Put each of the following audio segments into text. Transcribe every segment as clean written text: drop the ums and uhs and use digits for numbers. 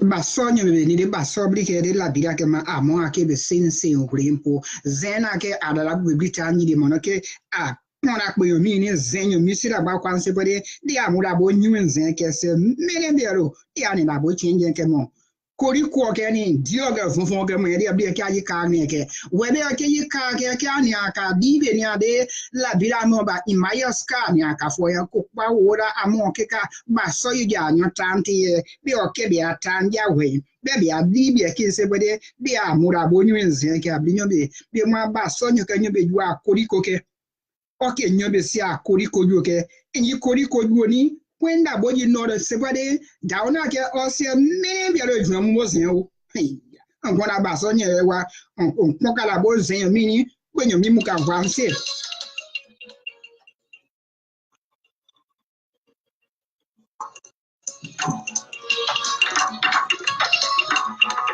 Basonyo ni de basobli ke de la bira ke ma amo ake be sense o grempo zena ke adala bu bitani de monoke a pona ko yo mi ni zenyo mi sira ba kwanse bode de amura bo nyu zen ke se mene biaro de ani na bo chinje ke mo kori ko ke ni dioga funfun ke mo de bi ke ayi ka ni ke we be ke yi ka ke ani aka di be ni ade la bira mo ba imaya ska ni aka fo ya ko pa wora amo ke ka baso yi ja nyo tanti bi o ke bi atan ja we be bi adi bi ke se bode bi amura bo nyu zen ke abi nyo bi mo baso nyo ke nyo be ju akori ko ke oke nyobe si akori ko ju ke yi kori ko ju ni kwenda boji nore sebade dauna ke ose me bia lo ju mo zen o ngona ba so nye wa nkoka la bo zen mi ni gbenyo mi mu ka wa nse.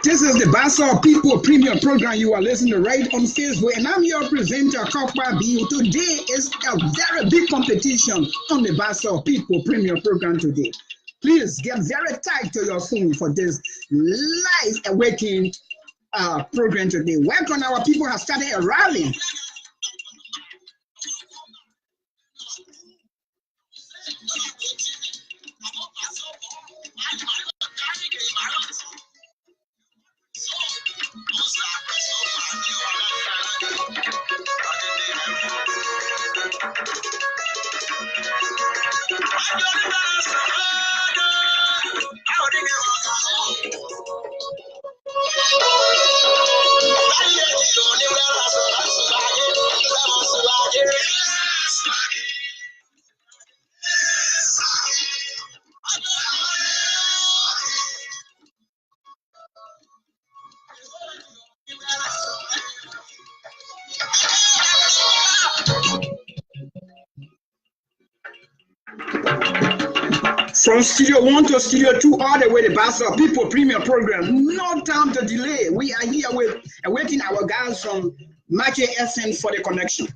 This is the Bassa People Premium Program you are listening to right on Facebook, and I'm your presenter, Kokpa B. Today is a very big competition on the Bassa People Premium Program today. Please get very tight to your phone for this live awakening program today. Welcome, our people have started a rally. From Studio 1 to Studio 2, all the way the Bassa People Premium Program. No time to delay. We are here with awaiting our guys from Mache SN for the connection.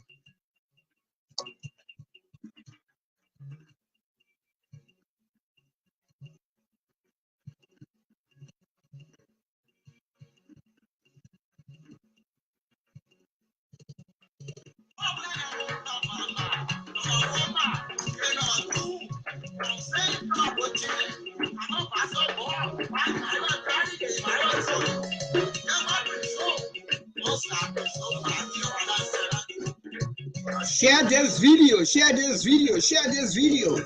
Share this video, share this video, share this video.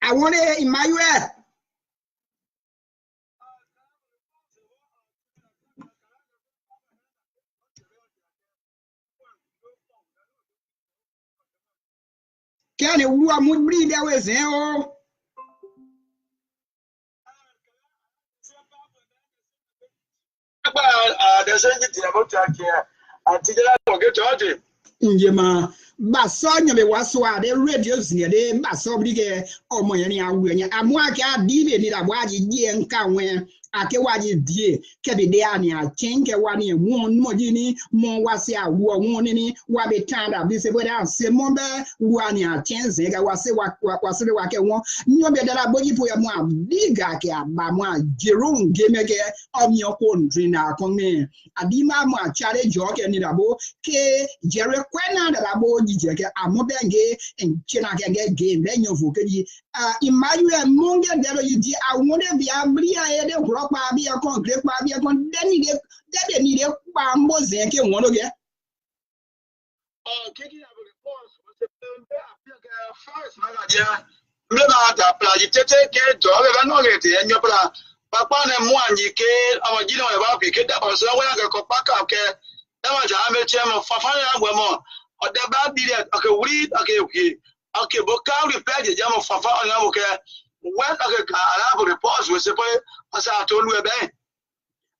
I want it in my way. Can you breathe that way? There's anything about that here. Njema basonya be waswa de radios ne de basobrige omoyani awenya amwaka dibe ni labwaji die nkanwe ake waji die kebe de ani a chenke wani won modini mo wase awo won ni wa be tanda bi se boda se mo be wani a chenze ga wase wase wa ke won nyo be dala boji po ya mo diga ke aba mo jerun gemege omyo ko ndrina ko me adima mo chare joke ni labo ke jere kwena labo jije ke amobenge enchina ke game be nyo vokeji Emmanuel monge dero yidi awone bi abria e de pa bi akon great pa bi akon deni de ni de pa mboze ke won loge keki abo response se pende apia ke first na dia le na ta plage tete ke do be no ge te enyo pra papa ne mu anyi ke awoji le ba bi ke da ba so wa ke ko pa ka ke da ma ja me che mo fa fa ya gwe mo o de ba bi le ke wuri ke bo ka ri pe je mo fa fa na mo ke when ka ala report we se pe asa to lu e be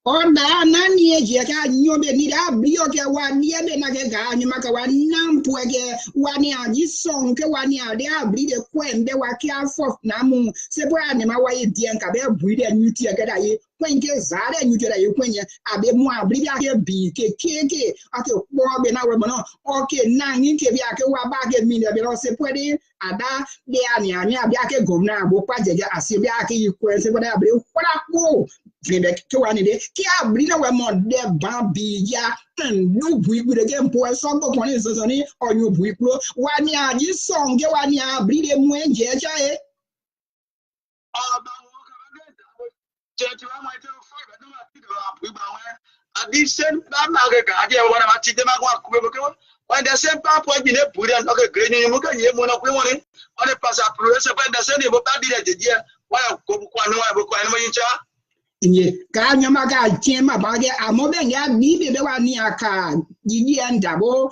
Onda nani eje ka nyobe ni da brio ke wani ebe na ke ga ni maka wa nampu ege wani aji song ke wani ade abri de kwembe wa ke afọ na mu se bo ani ma wa ye die nka be bui de nyuti ege da ye kwenke zare nyuti da ye kwenye abe mu abri bi ake bi ke keke ake kpo be na we mo no oke na nyi ke bi ake wa ba ke mi de be no se pwede ada de ani abi ake gomna abo pa jeje asibi ake yi kwen se bo da abri kwara ko Vende to wani de ki abri na we mo de ban bi ya nu bui gure ge mpo so bo kon so ni onyu bui pro wani aji song ge wani abri de mu enje cha e ba wo ka ba je ti wa ma te fo ba do ma ti do abri ba we adi sen na ma ge ka adi wa ma ti de ma kwa ku be ko when the same pa po ji ne buri an okay gre ni mu ka ye mu na ku mo ni on e pass apro se pa the same bo pa di de je wa ko ku anu wa bo ko anu yin cha Nye ka nyama ka chema bage amobe nga bibi be wani aka gigi andabo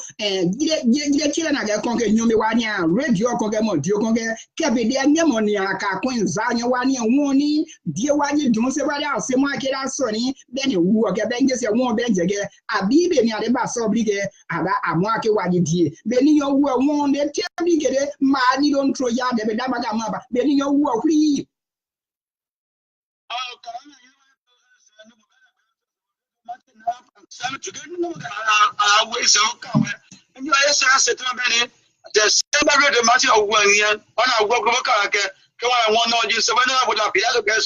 gide chile na ga konke nyomi wani a radio konke mo dio konke kebe de nyamo ni aka kwenza nya wani woni die wani dum se bari ase mo akira so ni be ni wu oge be nge se won be njege abibe ni ade ba so brige ada amo ake wani die be ni yo wu won de tie brige ma ni don tro ya de be da maga ma ba be ni yo wu okuri Some to get no way so come. And you are saying, the same the matter of 1 year on our work. Come on, one on you, so when I would have been other guys,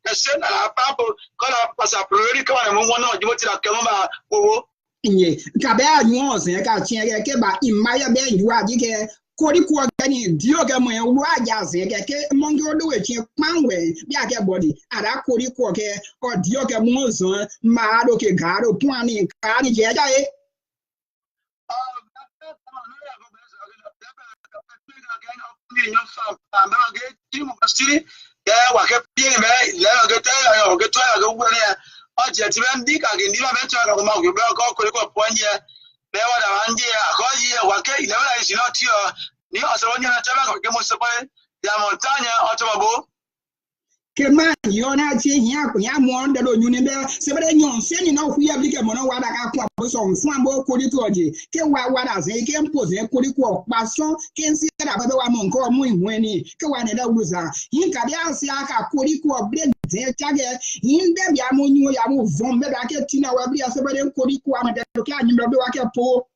the same people call up as a priority. Come on, one on you want to come about. Nye kabe anyo se ka chien ke ba imaya be yuwa dike kori ko gani dio ga mo wa ja se ke mongo do we chien panwe bi ake body ara kori ko ke o dio ke mo zo ma do ke garo puani ka ni je ja e ọjẹ tí wọn bí kàkì ní bàbá tí wọn kà kó máa gbé ọkọ koríko pọ́njẹ bẹ́ẹ̀ wọ́n dàbà ń jẹ àkọ́yí ẹ̀wà ké ìlẹ́wọ̀n láyé sí náà tí ọ ní ọ̀sẹ̀ wọn yẹn tẹ́lẹ̀ kàkì mo sọ pé yàmọ̀ táyà ọtọ́ bàbá. Kema yona che ya mo ndo do nyune be se bere nyon se ni na hu ya bi ke mo no wada ka kwa bo so fun bo ko di to oje ke wa wada se ke mpo se ko di ko pa so ke nsi da ba be wa mo nko mu ihu ni ke wa ne da wuza yin ka bi ansi aka ko di ko bre de chage yin de bi amo nyu ya mo von be ba ke tina wa bi ase bere ko di ko am de ke anyim do be wa ke po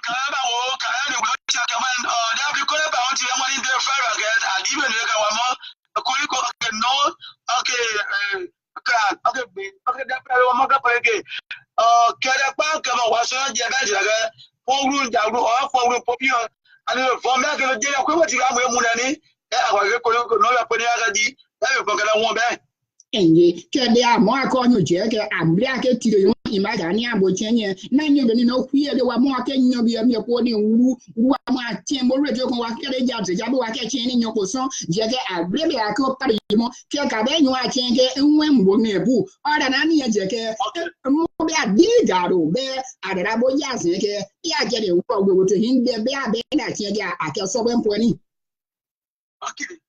kàyàbà wo kàyà ni wọ́n ti àkàmọ́ dábì kọ́lé bá wọn ti yẹ wọ́n ní dé fẹ́rẹ̀ gẹ̀ àdìbò ní ẹ̀ka wọ́n mọ́ koríko ọ̀kẹ́ nọ́ ọ̀kẹ́ gbé ọ̀kẹ́ dẹ́pẹ́ wọn mọ́ kẹ́pẹ́ gẹ̀ kẹ́rẹ́ pa kẹ́mọ̀ wá sọ́yọ́ jẹ́ bẹ́ẹ̀ jẹ́ gẹ́ fọ́nrú jàgbó fọ́nrú pọ́píọ̀ àti fọ́n bẹ́ẹ̀ kẹ́lẹ́ jẹ́ ẹ̀kọ́ wọ́n ti ká mọ̀ ẹ́mú nani ẹ̀ àwọn akẹ́kọ̀ọ́ koríko náà yẹ pé ní akadì ẹ̀ fọ́n kẹ́lẹ́ wọn bẹ́ẹ̀. Enye kede amo akonyo je ke abri ake tire yo imaga ni abo chenye na nyo be ni no kwie de wa mo ake nyo bi mi ko ni wu ma tien mo rejo kon wa kede ja te ja bo wa ke chen ni nyo ko so je ke abri be ake o pare mo ke ka be nyo a chen ke enwe mbo na ebu ora na ni je ke mo be adi garo be adara bo ja se ke ya je de wo gbo to hin be be abe na chen ke ake so be mpo ni Okay.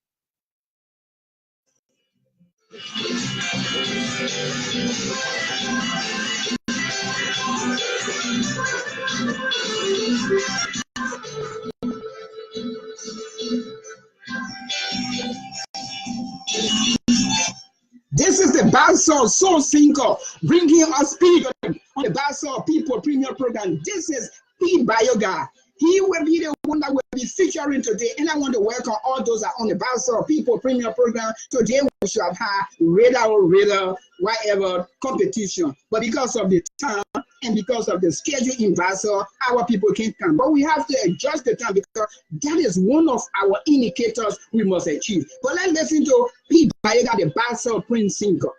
Bassa Soul Sinker, bringing us speed on the Bassa People Premier Program. This is Pete Bayoga. He will be the one that will be featuring today, and I want to welcome all those that are on the Bassa People Premier Program. Today we should have had radar, whatever competition, but because of the time and because of the schedule in Bassa, our people can't come. But we have to adjust the time because that is one of our indicators we must achieve. But let's listen to Pete Bayoga, the Bassa Prince Sinker.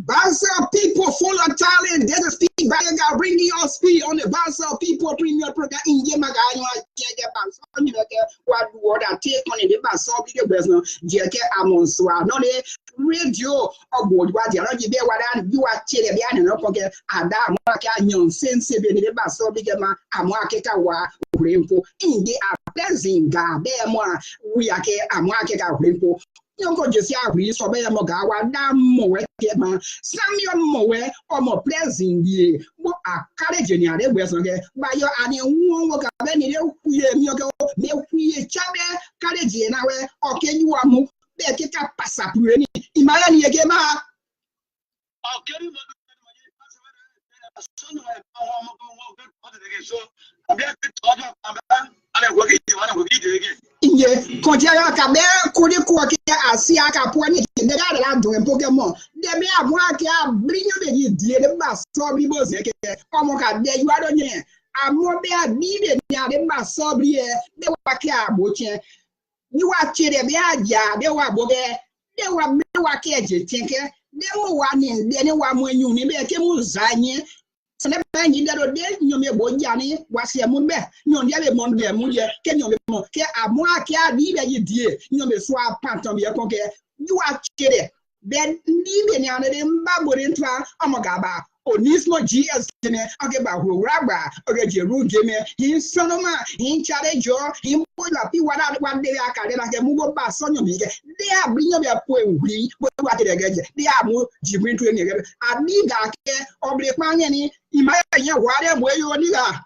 Bassa People full of talent. There's a speed Bayoga bringing your speed on the Bassa People Premier Program in Yemaga. What I take on the Bassa People business, JK Amonswa. No, the radio or what you are you are chilling and up again. Adam Maka sense the Bassa Bigama Amaketa wa Rimpo in the blessing God. We are Amaketa Rimpo. Yonko just we so be mogawa da mo ma Samuel mowe or mo blessing ye mo akare jenia de we so ge ba yo ani won wo ka be ni de kuye mi o me kuye chabe kare je na we o ke yu amu be ke ka pasa pure ni imaya ni ege ma o ke ni mo so no e pa mo mo so be ke to ale wo ke ti wa na wo ki de ge Inye kontia ka be kodi ko ke asia ka po ni de da la do en Pokemon de me amu ake a brinyo be die de ba so bi bo se ke omo ka de yu ado nye amu be a bi de ni ade ba so bi e de wa ke abo chen ni wa che de be aja de wa bo be de wa ke je tinke de mo wa ni de ni wa mo enyu ni be ke mu zanye ne ba nyi de do de nyome bo jani wase mu be nyon de le mon de mu je ke nyome mo ke amu ake a bi be die nyome so a pantom ye kon ke you are chede ben ni be ni ane de mba bo de ntra amogaba onismo GS ne ake ba ragba oge je ru game hin sonoma hin chare jo hin bo la pi wada wa de aka de na ke mu bo ba so nyome ke de a bri nyome po enwi bo wa de geje de amu jibrin to ni ge abi ga ke obre pa ni imaya yen wa de mo yo ni ga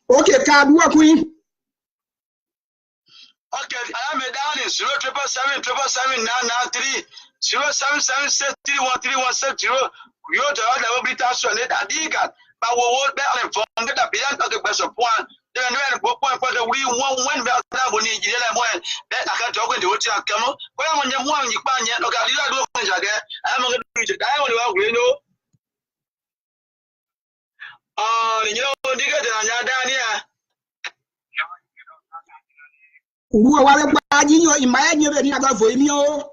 okay, card work queen. Okay, I am a down in 077 993 0776 313 you to all the bit so let adiga but we will be informed that beyond the best of one then when point for the we one that we need one that I can talk with the watch come when you want you pan yet okay I do I'm going to do it I only you know you know nigga down here Uwa wale kwa jinyo imaya nyobe ni aga vo imi o.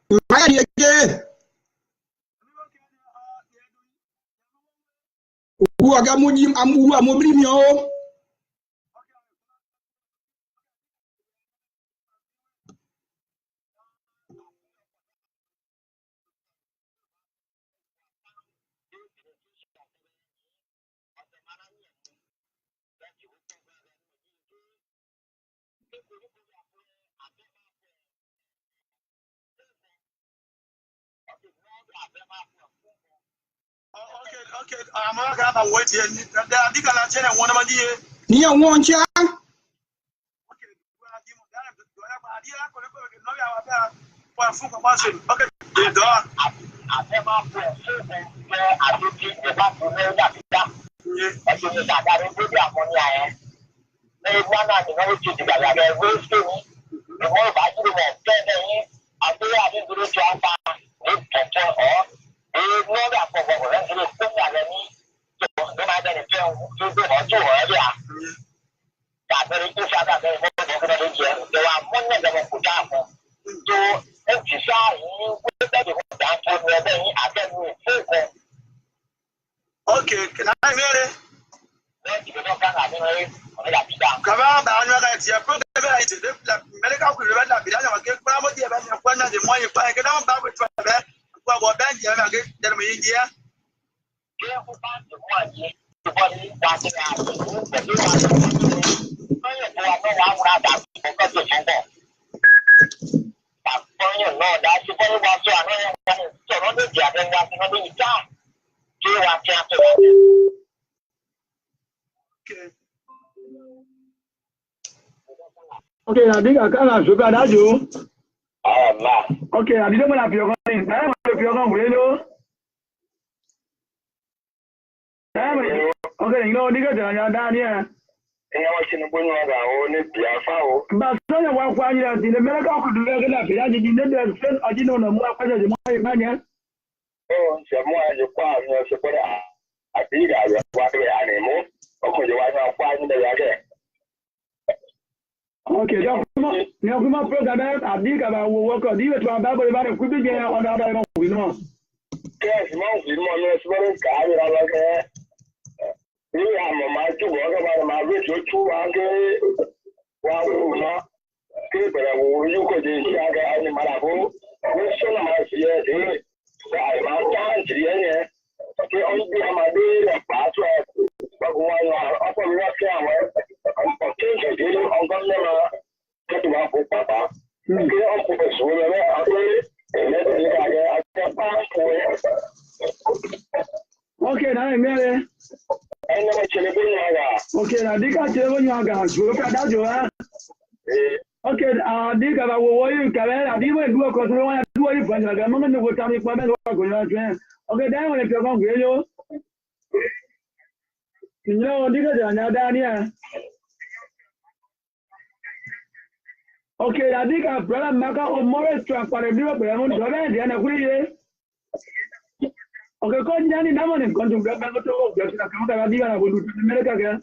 Imaya ni ege. Uwa ga mujim amuwa mobrimi o. Okay, I'm not gonna wait here. I think I'll tell you one of my dear. Near one child. Okay, the dog. Okay, can I hear it? Come on, I'm not going to medical prevent the more you find it on back with what band you have against them in India. Okay, I think I can't look at you. Okay, I didn't want to be your going. I want to be your going. Okay, you know, nigga, down here. But so you want one year in the medical could do that. I didn't know that I didn't know more questions in my opinion. Oh, some more as you pass, no support. I think I was walking animal. Okay, you want to find the other. Okay, now come up program. I think about work on you to a Bible about a quick game on other we know. Yes, mostly more or less very kind. I like that. You have my two work about my rich two uncle. Wow, people you could see other animal. We show them as yet. I'm not here. Okay, only my day and password. But one upper rock camera. I'm potentially on governor. Get one for Papa. Okay, on purpose. Okay, now I'm here. Okay, now dig out your guys. Look at that, okay, dig about what you can. I didn't do a control. I do it for the moment. What time you come and work. Okay, then when you're going to you know, nigga, down here. Okay, I think I've brought a marker or more truck for a new payment. And a good okay, go down in Naman and go to grab a photo of the account of Adia. I will do America again.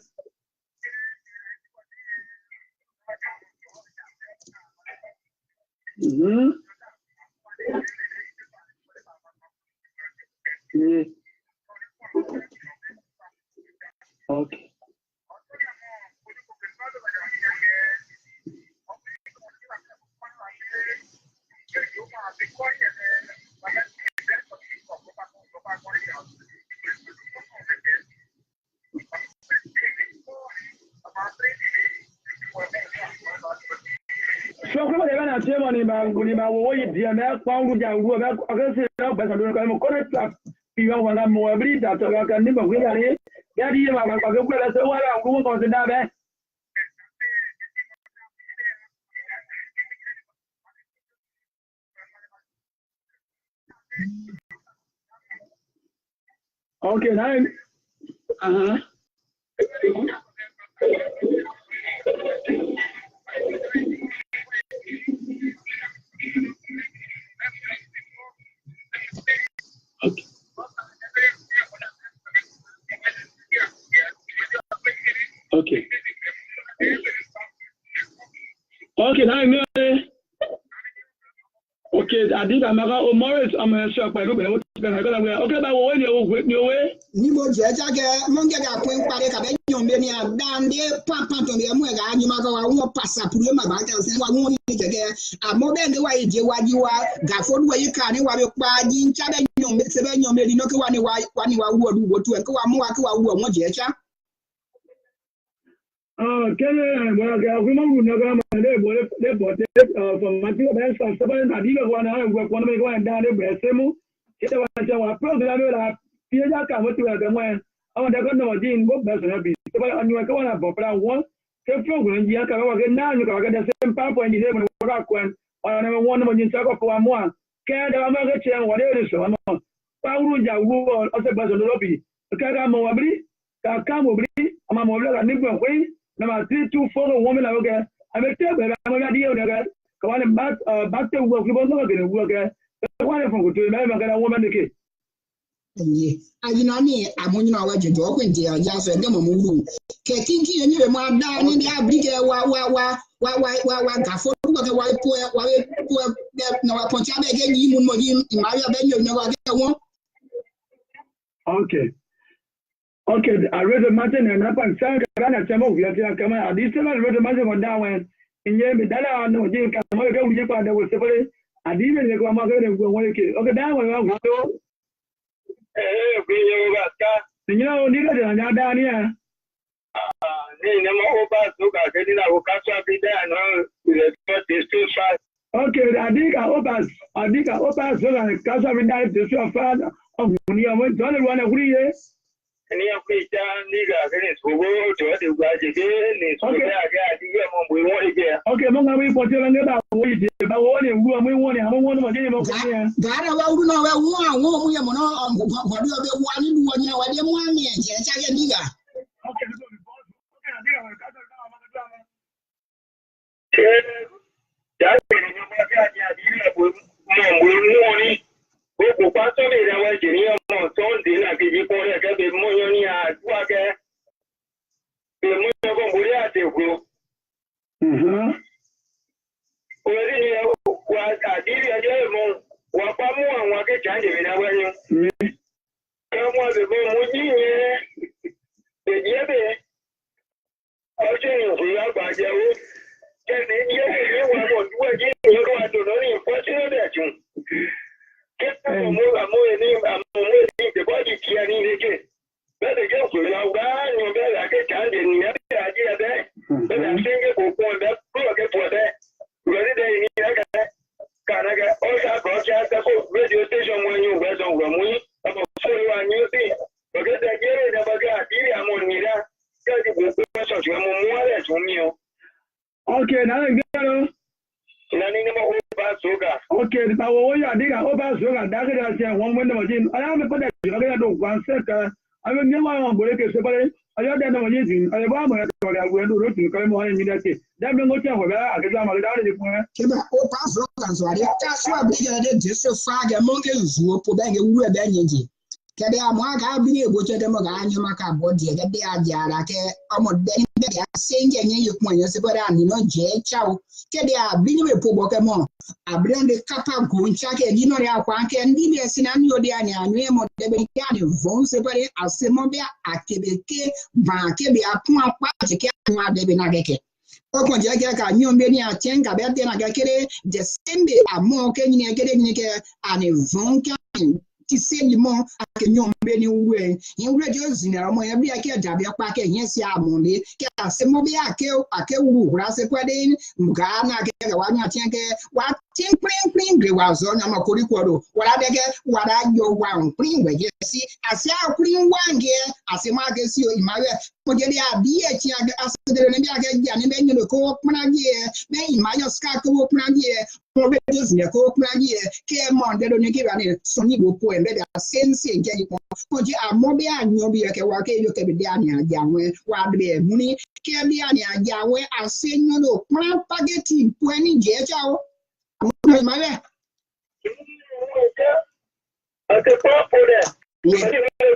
Okay. So come on, I tell money about what you do. I'm found down. We're going to say, but I'm going to call people when I'm more breed that I can never win it. That year, I'm going to say, well, I'm going to that. Okay, now, Okay. Okay, now I'm okay, I think I'm a shock by looking at what's going to go. Okay, but when you're with your way, Nibo Jaja, Monga, Point Paraka, Yombenia, Dan, dear Papa to the Amuga, you might go on Passa Pulima Battles and one more again. A more than the way you are, Gafford, where you can, while you're buying China, Seven, you may not go on one you are wood to a Coamuaka, Mojacha. Kenya, well, women will not they bought it from Matthew Banks of Seven. I didn't want to work one way going down the Bressemu. It was a program. Pierre Camo to the when I want to go to Jean Bob Besson. So I knew I go on a popular one. The program, you can now you can get the same papa and you never work when I never want when you talk for one more. Can't have a chair, whatever it is. Pauja who also Besson lobby. The Kagamo Abri, Kakamo Bri, I'm a more than Nippon Way. Number 324 woman again. I'm a table. I'm a deal. Come on, back to work. You won't know again. Work. One from to remember a woman the Ye, I know me, I'm on your way to walk in the just a demo moon. Kinky and you are down in the abiga, why, for the white poor, no, I point out again, you in my venue, never get one. Okay. Okay, I read the mountain and up and sang around some of your come out. This time I read the mountain on down when in Yemi Dala, no, Jim Camaro, Japan, that was separate. And even the grandma going to work. Okay, down when I go. You know, nigga, down here. Okay, I think I hope as so and catch up with that to show father of money. I went to one of 3 years. And you have to nigga against who go to the budget again. Okay, Manga, we put you on the way, but one and we want to have one more game of here. That I will know one woman on what you have one in 1 year, what you want me, and nigga. Okay, now okay, the power you are digging over sugar, that's it. One window machine. I am a good one second. I will never want to break a separate. I don't know anything. I want to go to root to come on immediately. Then we go to I get my daughter. Oh, pass rock, so I that's why I did just a fag among us who put back a wood energy. Kede amwaga abiri eboche demo ga anyo maka body ga de ajara ke omodeni be ya senje nye yekun se boda ni no je chao kede abiri we pobo ke mo abiri on de kapa guncha ke di no re akwa ke ndi be sina ni odi anya anu e mo de be ya ni von se bore asemo be akebeke ba ke be apun apa je ke anu de be na keke okon je ke ka nyon be ni achen ka be de na kekere de sembe amo ke ni kede ni ke ani von ke ti se ni mo akenyon be ni we in radio zina mo ya bi ake dabi apa ke yen si amole ke ase mo bi ake wu ra se kwade mga na ke wa nya tien ke wa tin prin gre wa zo na makori kworo wala de ke wala yo wa prin we je si ase akuri wange ase ma ke si o imawe mo je dia bi e ti ase de ne bi ake ja ne be nyo ko pna je be imayo ska ko pna je mo be zina ko pna je ke mo de do ne ke ba ne so ni go po e be da sense nje yi ko ji amobe anyo bi ke wa ke yo ke bi ani ajawe wa be muni ke bi ani ajawe asenyo no plan spaghetti puani je chao mo ma le ate pa pore ni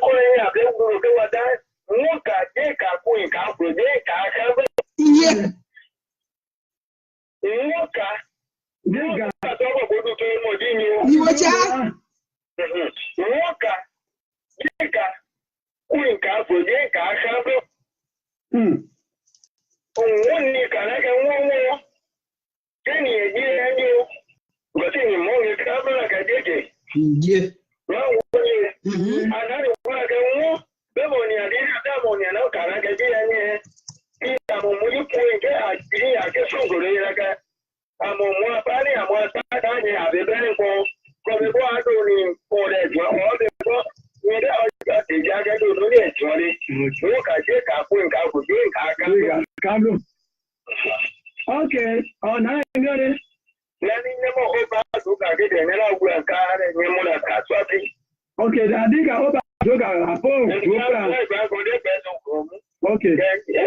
ko ni abe guru ke wa da mo ka je ka ku ka pro je ka ka ye mo ka je ka to ko do to mo di ni wo cha mo ka Jika kuinka boje ka shabu ni kana ke wo keni eje eje gote ni mo ni ka bla ka jeje ye na wo ni anani wa ka wo be mo ni adi na mo ni na kana ke je ni ki ta mo mu yu kuinka a ti ya ke sungure ya ka amo mo pa ni amo ta ta ni abe be ni ko be ko ado ni ko de jo o de ko Okay. Oh, now I got it. Okay, I think I hope I okay. Yeah,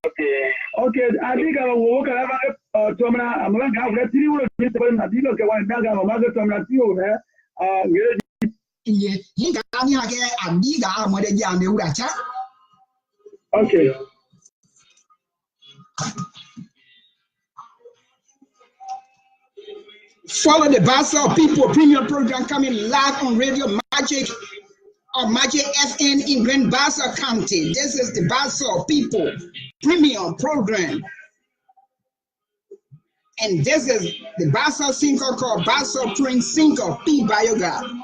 okay. Okay, I think I will work around Tomana. I'm going to have that 3 words. Mr. Nadilo, one Naga, Mother Tomana, okay. Follow the Bassa People Premium Program coming live on Radio Magic or Magic FN in Grand Bassa County. This is the Bassa People Premium Program. And this is the Bassa single called Bassa Prince Single P Bioga.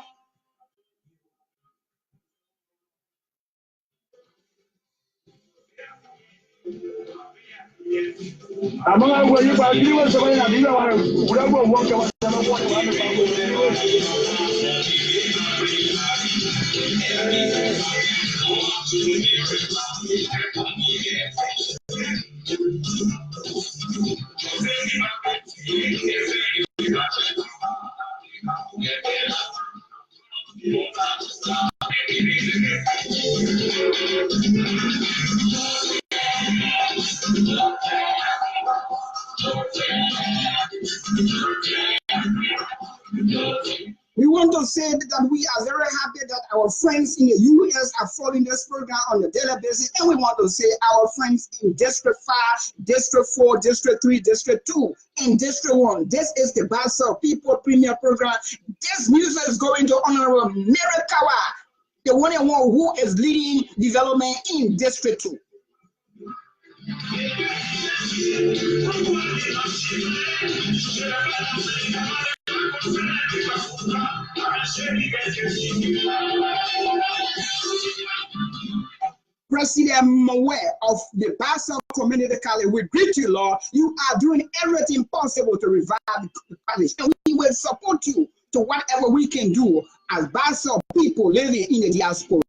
I'm going to go you We want to say that we are very happy that our friends in the U.S. are following this program on a daily basis, and we want to say our friends in District 5, District 4, District 3, District 2, and District 1. This is the Bassa People Premier Program. This music is going to Honorable Merikawa, the one and one who is leading development in District 2. President Maware of the Bassa Community College, we greet you, Lord. You are doing everything possible to revive the college, and we will support you to whatever we can do as Bassa people living in the diaspora.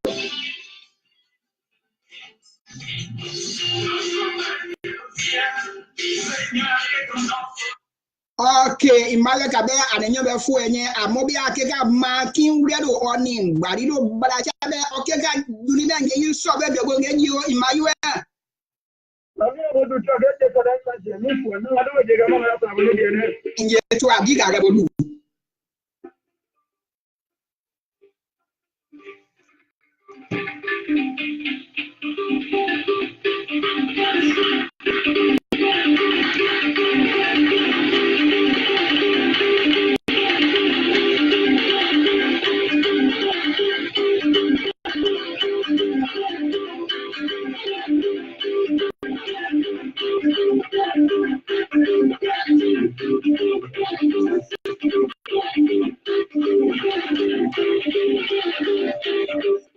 Okay, in Malakabe and any other for any Mobia Kega marking red or name, Barido, but I said, okay, you need to get you so that you're going to get you in my way. To a giga.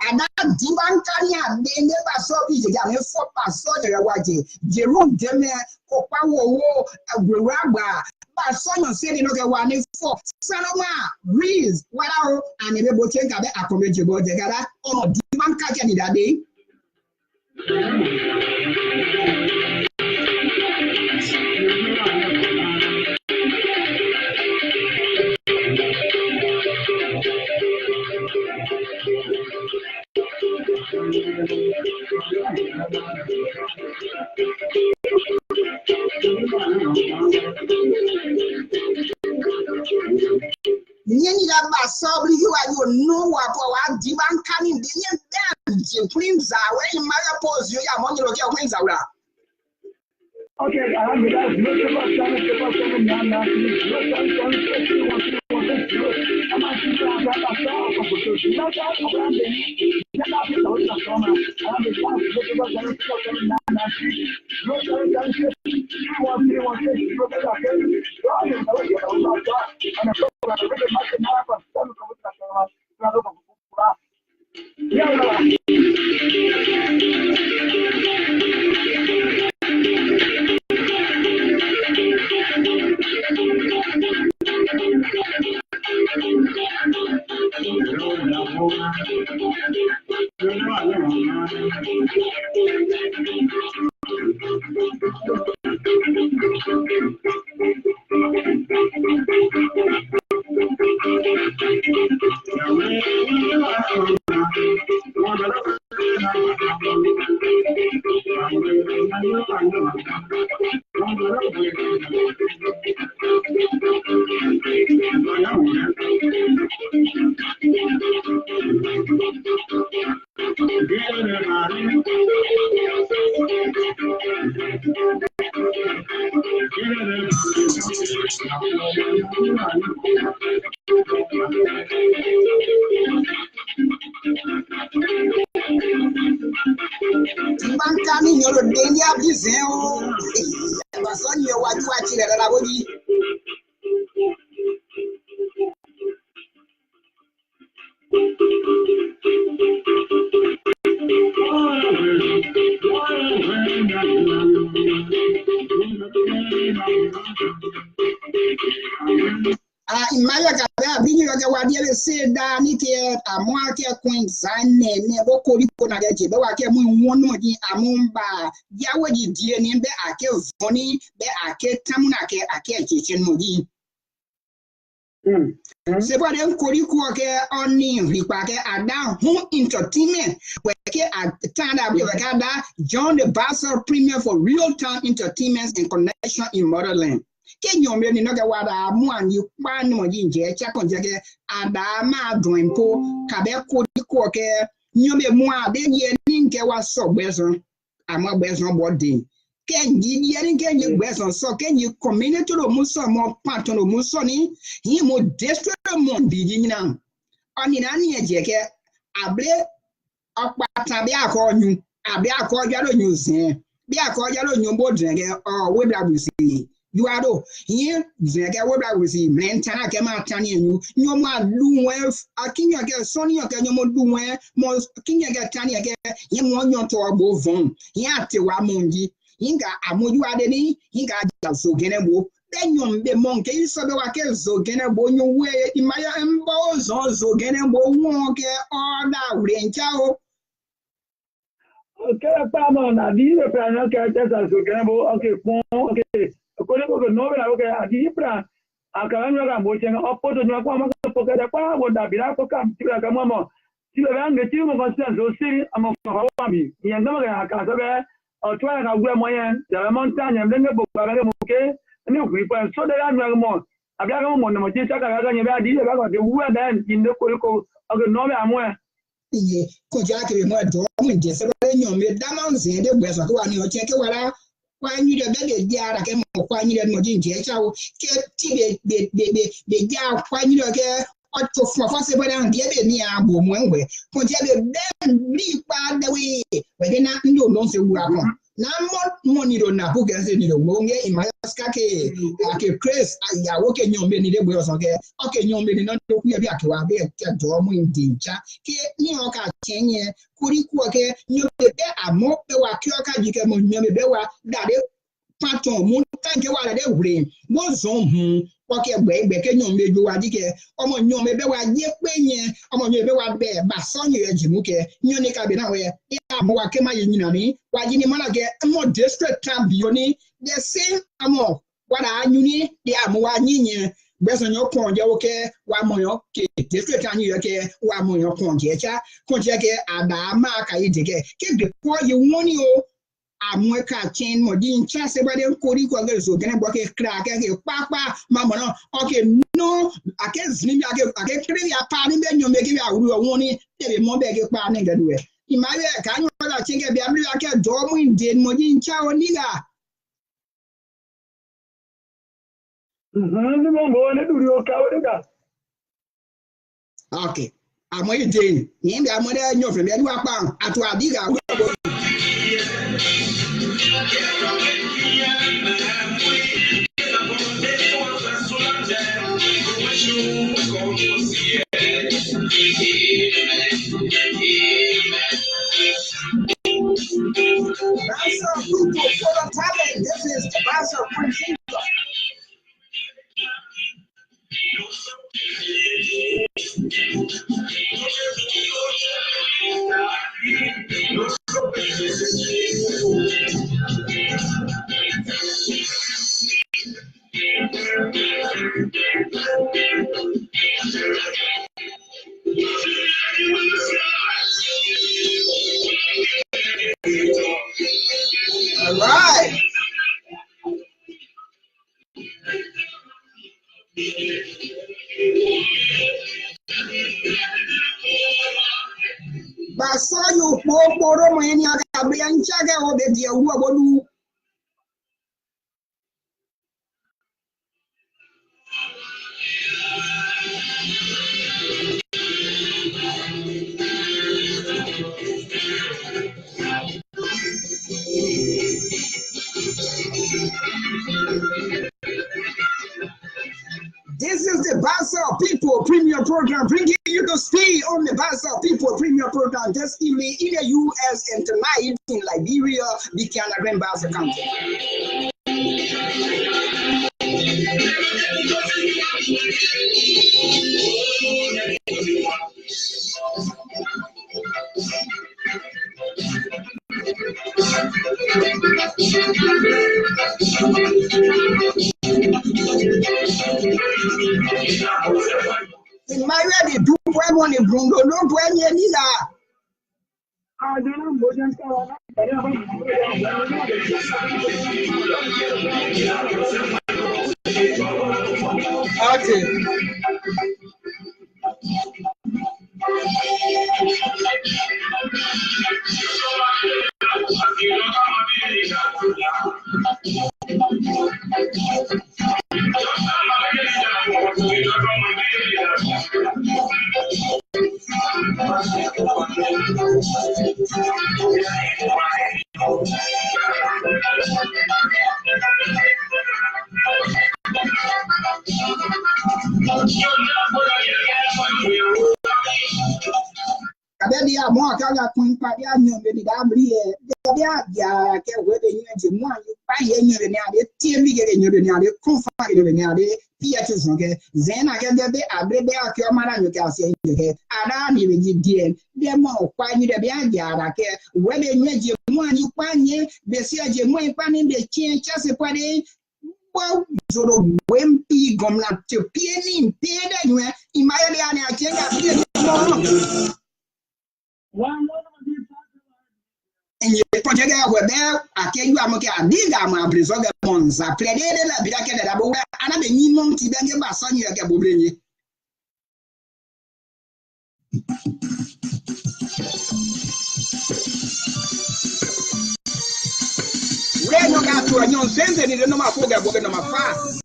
And that Dibankania, they never saw it again. For Passover, Jerome Deme, Copawo, Raba, but someone said, you know, one is for Saloma, Breeze, Wow, and a little check a community board together. Oh, Dibankania that day. You are know what our demand coming the twins are wearing my pose. You are one of your wings around. Okay, I have Bankani nyoro deni abizeo. Basonye waju achire la bodi. Imaya kada binyo ga wadi se da ni ke amwa ke queen zane ne bo ko ri ko na je be wa ke mu won no di amumba ya wadi die ni be ake voni be ake tamuna ke ake chichen mo di se bo dem ko ri ko ke oni ri pa ke ada hu entertainment we ke atanda be ka da John the Bassa Premier for real time entertainment and connection in motherland. Kenyon be ni no ga wada mu ani pa no jinje cha konje ke ada ma dun po ka be ko di ko ke nyome mu ade ye ni nke wa so gbeson ama gbeson body kenji ye ni kenji gbeson so kenji community lo mu so mo paton lo mu so ni yi mo destroy mo di nyina oni na ni eje ke able opata bi akonyu abi akoja lo nyusin bi akoja lo nyombo drenge o we bla busi you are do here zega we bla busi mentana ke ma tani enu nyoma luwe akinya ke soni ke nyomo duwe mo kinya ke tani ke ye mo nyon to bo von ya te wa monji inga amoju ade ni inga ja so gene bo benyom be monke iso be wa ke zo gene bo nyu we imaya embo zo gene bo won ke oda urencha o. Okay, pardon, I did a plan. Okay, that's also gamble. Okay, okay. According to the novel, okay, I did plan. I can't remember watching up to the Aquama pocket. I would have been up to come to a mama. See the land, the team of us, so see, I'm a family. He and no, I can't have or try and wear my hand, the mountain and then the book, okay, and you people, so that I'm more. I've got one more, the idea about the word then in the Kuriko of the novel I'm wearing. Ye ko jake mo do mo je se be nyom me da man zin de gbe so ko ani o che ke wala kwa nyi de be de ara ke mo kwa nyi de mo ji je cha wo ke ti be ja kwa nyi de ke o to fo fo se be dan de be ni abo mo enwe ko je be ben bi pa de we de na ndo no se wura ko na mo ni do na bu ke se ni do mo nge imaska ke ake Chris ya wo ke nyom be ni de gbe so ke o ke nyom be ni no to ku ya bi ake wa be ke do mo ndincha ke ni o ka tenye kuri ku ke nyom be amo be wa ke o ka ji ke mo nyom be wa da de paton mo kan ke wa da de wure mo zon hu o ke gbe ke nyom be ju wa ji ke omo nyom be wa je pe yen omo nyom be wa be ba so ni e ji mu ke nyon ni ka be na we ya mo wa ke ma yin na ni wa ji ni mana ke mo district time bi oni the same amo wa da anyu ni de amo wa nyin beso nyo konje oke wa moyo ke district anyu ye ke wa moyo konje cha konje ke ada ma ka ide ke de ko ye woni o amwe ka chen mo di ncha se ba de kori ko ge so gene bo ke kra ke papa mama no okay no ake zini ake kri ya pa ni be nyom be ke ya wuru woni de be mo be ke pa ni ge duwe imaye ka nyo la chen ke be amri ake do mo inde mo di ncha o ni ga ni mo mo ne duri o ka o ga okay amoy den yin be amode nyo fe be ni wa pa atu adiga wo Bassa People full of talent. This is Bassa People. All right. Bassa you poro mo eni aga briancha ga o be dia wu abolu. This is the Bassa People Premier Program, bringing you to stay on the Bassa People Premier Program this evening in the U.S. and tonight in Liberia, Buchanan, and Bassa County. In my ready, do one in Bruno, no one neither. I don't know what I'm and you project where I can you am diga ma presoga monza plede la bidake da bo ana be ni mom ti benge ba so ni ke bobrenye we no ga to anyon sense ni no ma foga bo no ma fa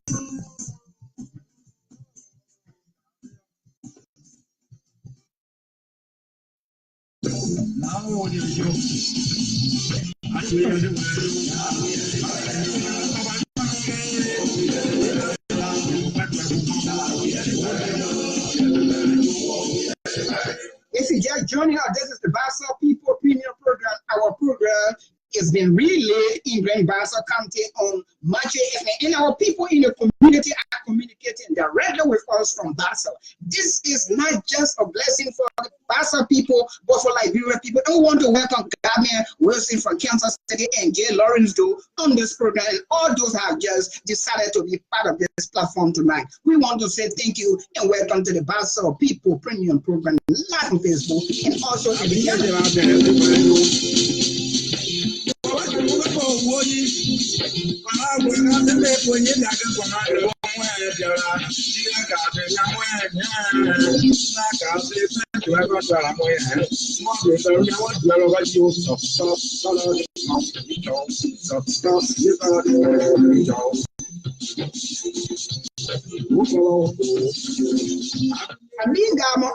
If you just joining us, this is the Bassa People Premium Program. Our program has been relayed in Grand Bassa County on March 8th, and our people in the community are communicating directly with us from Bassa. This is not just a blessing for the Bassa people, but for Liberian people. I want to welcome Gabby Wilson from Kansas City and Jay Lawrence on this program, and all those have just decided to be part of this platform tonight. We want to say thank you and welcome to the Bassa People Premium Program live on Facebook and also in the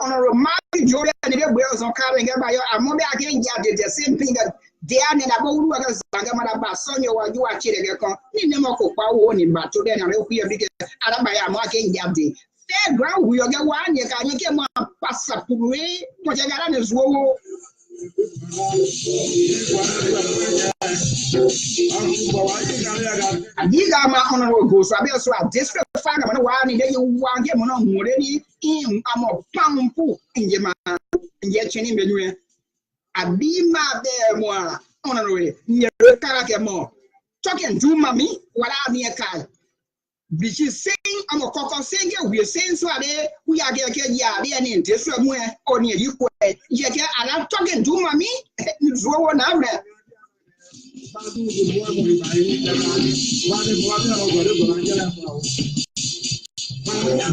honorable Marty Jordan and the Wales on carrying by your Amobi again, the same thing that they are in about who was Bangamada Basonio while you are kidding a con, Nimoko Power in Batu, then I hope you have Arabaya marking Yabdi. Fair ground, we are one, you can get one pass up to me, but I got as well. These are my honorable ghosts. I also have district fan of one in the one game on Morelli in a more pound pool in Yama and yet in the I be my there more honorary near the character more. Talking to mommy, what I mean a car. Which is saying, I'm a cocker singer, we are saying so we are getting Yabi and this somewhere or near you. Yet, and I'm talking to mommy, it's one out there.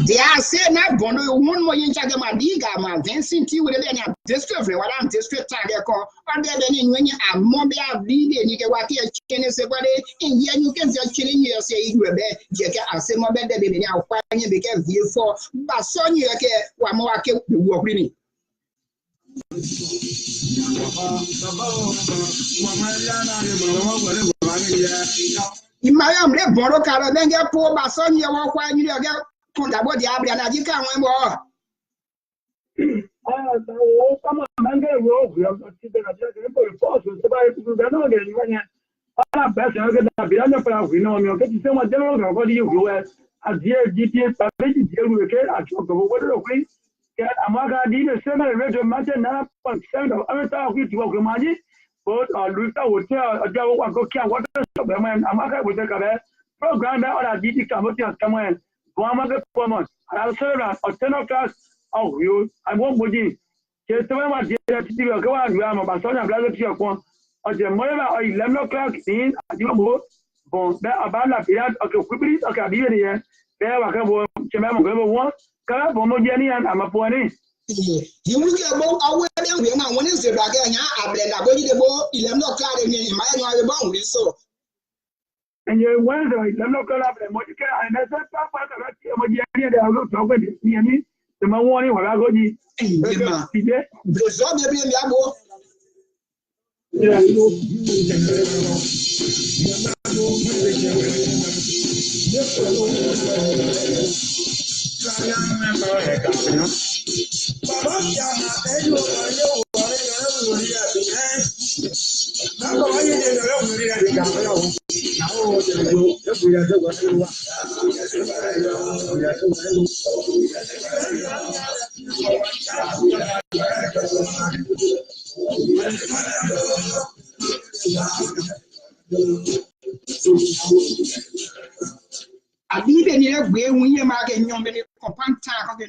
They are saying that Bono, one more in Chagama, my dancing tea with any district, what I'm district target call, or there than when you are mobile bleeding, you get what you're chilling somebody, and yet you can just chilling here, say you were there, you get a similar bed that they are finding because you for, but son you get one more work with me. In my own Boro Cara, then get poor Basson, you walk while you get put about the Abra, and you can't win more. Some of them get rogue, we have not seen the forces, so I do the no getting when I'm best. I get a beyond the plan. We know you're getting so much general, what do you as dear GTA, deal with it, I talk about what are we get Amaga did a similar radio matter now, but send of other talk with Wokamagi. But Luta would tell a devil what care what when Amaka would take a program or a DT committee has come in. Guamaga Pomon, I'll serve us or 10 o'clock. Oh, you, I won't would you. Just my dear, go on, Grandma, but son of Black to one. Or the mother or 11 o'clock in at your boat. Bon, there about a period of quickly, okay, here. There I go, Chemamo, one, Cara, Bomogeni, and I'm a pony. You will get about our Wednesday, I blend a body the ball, 11 o'clock in my bone, so. And you went, I'm not going up and what you can, and that's not part of it. I look over near me, the morning when I go to I didn't hear where we are making your many compound time of the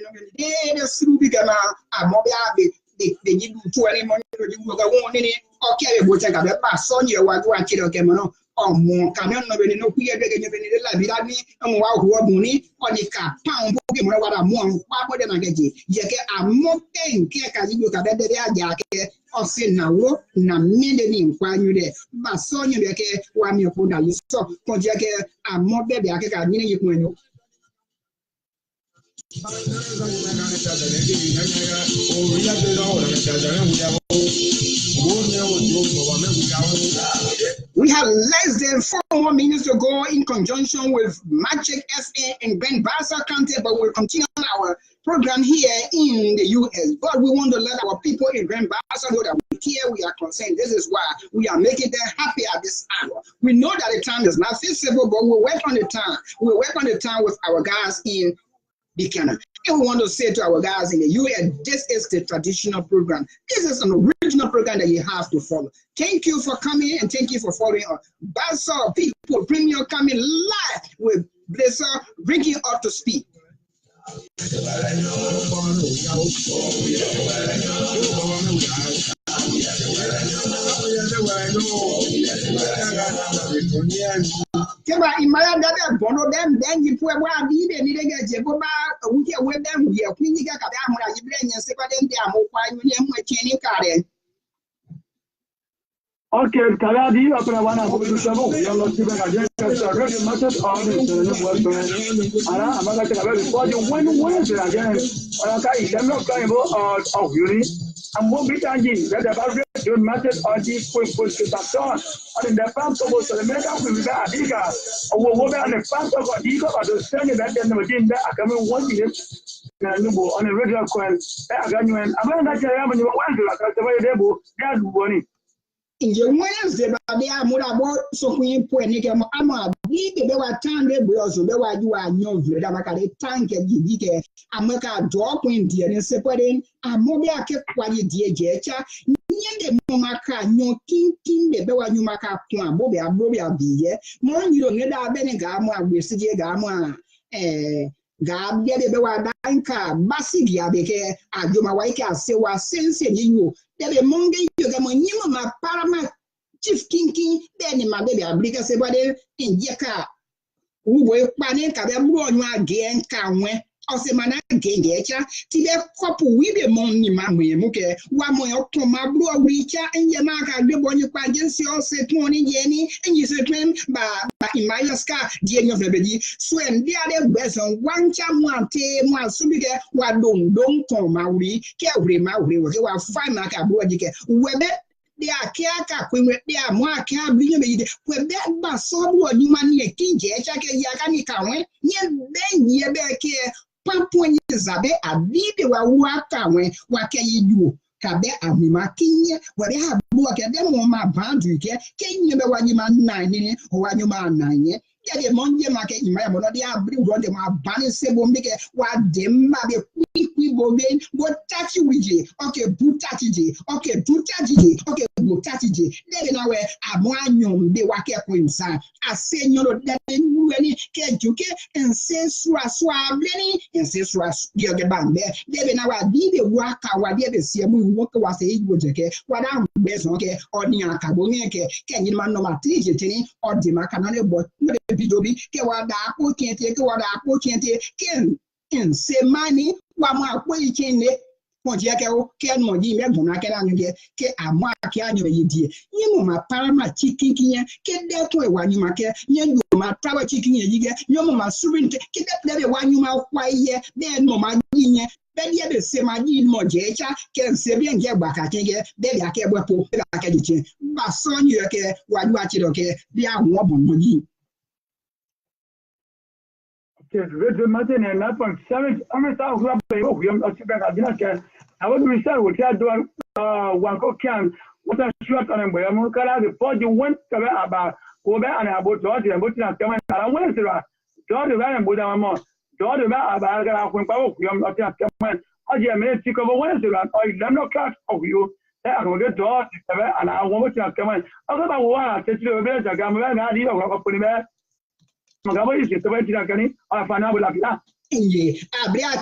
through become a mobile. They give you 20 money to do one in it, or carry what I got a pass on your one to a kid or Camano, or more camion, nobody know who you're getting like me, and wow, who are money, or the car, pound, what I'm one, what would I get you? You get a more thing, care you got that jacket, or say now, na million while you there, but so you get one you put out. So, for jacket, a more baby, I can mean you when you. We have less than 4 more minutes to go in conjunction with Magic SA in Bassa County, but we'll continue our program here in the US. But we want to let our people in Bassa know that here we are concerned. This is why we are making them happy at this hour. We know that the time is not feasible, but we'll work on the time. We'll work on the time with our guys in Buchanan. And we want to say to our guys in the US, this is the traditional program. This is an original program that you have to follow. Thank you for coming and thank you for following us. Bassa People Premium coming live with Bassa bringing you up to speed. In my other bono them, then you put a deed and you get Jeboba, we get with them, we are cleaning a cadamra, you bring your second and they are more fine when you're chaining card. Okay, Kaladi, after one of the show, you're not giving a general method on the I'm not going to when Wednesday again. Okay, I'm not going of uni. And what we can do that about the method of the point to that on. And the pump of the makeup will be that Diga, or what on the pump of a Diga, or the standing that then within that I come in 1 year on a regular coin. I'm going to have when you want to like the way they will, that's money. In the Wednesday, they are more about so we put a nickel. I'm a big time they will also know why you are young. I'm a tank and you I'm a drop in the and separating. I'm more like a quiet dear Jetcha. The Momaka, no king, the Bewa Numaka, Bobia be more you don't get our Benegama, we see Gama, God get a Bewa Danka, Bassigia, because Aduma Waika, say was sensing you. There be Monday, you get my paramount chief king, then my baby, I bring us about in Jaka. Uwe Panin Cabin again can win. Osemana gengecha ti be couple we be money mamwe muke wa mo to ma bro wicha enye ma ka gbe bonyi pa jensi o se tun ni yeni enye se tun ba in my ska die nyo febedi so en dia de beson wancha mu ante mu asubike wa don ton ma wi ke wre ma wre wa fa ma ka bro jike webe they are care when they are more care bring me when that ba so bro ni mani e kinje cha ke ya ka ni ka wen ye ben ye be ke Pampoinha Zabe, a Bíblia, o Akawe, o Akayidu, Cabe, a Mimakinha, where they have work at them on my boundary, can you know what you man 9 or what you man 9? Yeah, the Monday market in my mother, they are blue, what they are banning Sebo, make it what they might be quick, what touchy with you, okay, Butachi, okay, Butachi, okay, Butachi, then now a one they work up inside. I say, you know, that any can you get and say, swab, and say, you're the band there. They now did the work out, they see a move, what was a wood, okay, what I'm best, okay, or near Caboneke, can you man no matter or the Macanone, but Bidobi, Kewada, can't take what I can't take, can say money, one more way can it. Mojako can Moji Monaka ke Amaki annually. You my parama chicken, get that way one you make, you my power chicken, you get your mamma soon get that one you mouth why ye, then Mama Ginia, then yet the same I need more jecha, can say and get back at it, then I can't work like a but son you okay, what watch it okay, they are woman. Richard Martin and up on 7. I'm a thousand. I want to start with that one. One cook can what a shot on him. But I'm going to before you went about go back and about George and put in coming. I want to George and put down more. George about when Papa, I'm not coming. I just made sick of a Wednesday. I'm not class of you. I will get George and I want to come in. I don't know why I said to the village. I'm not even putting that. Abria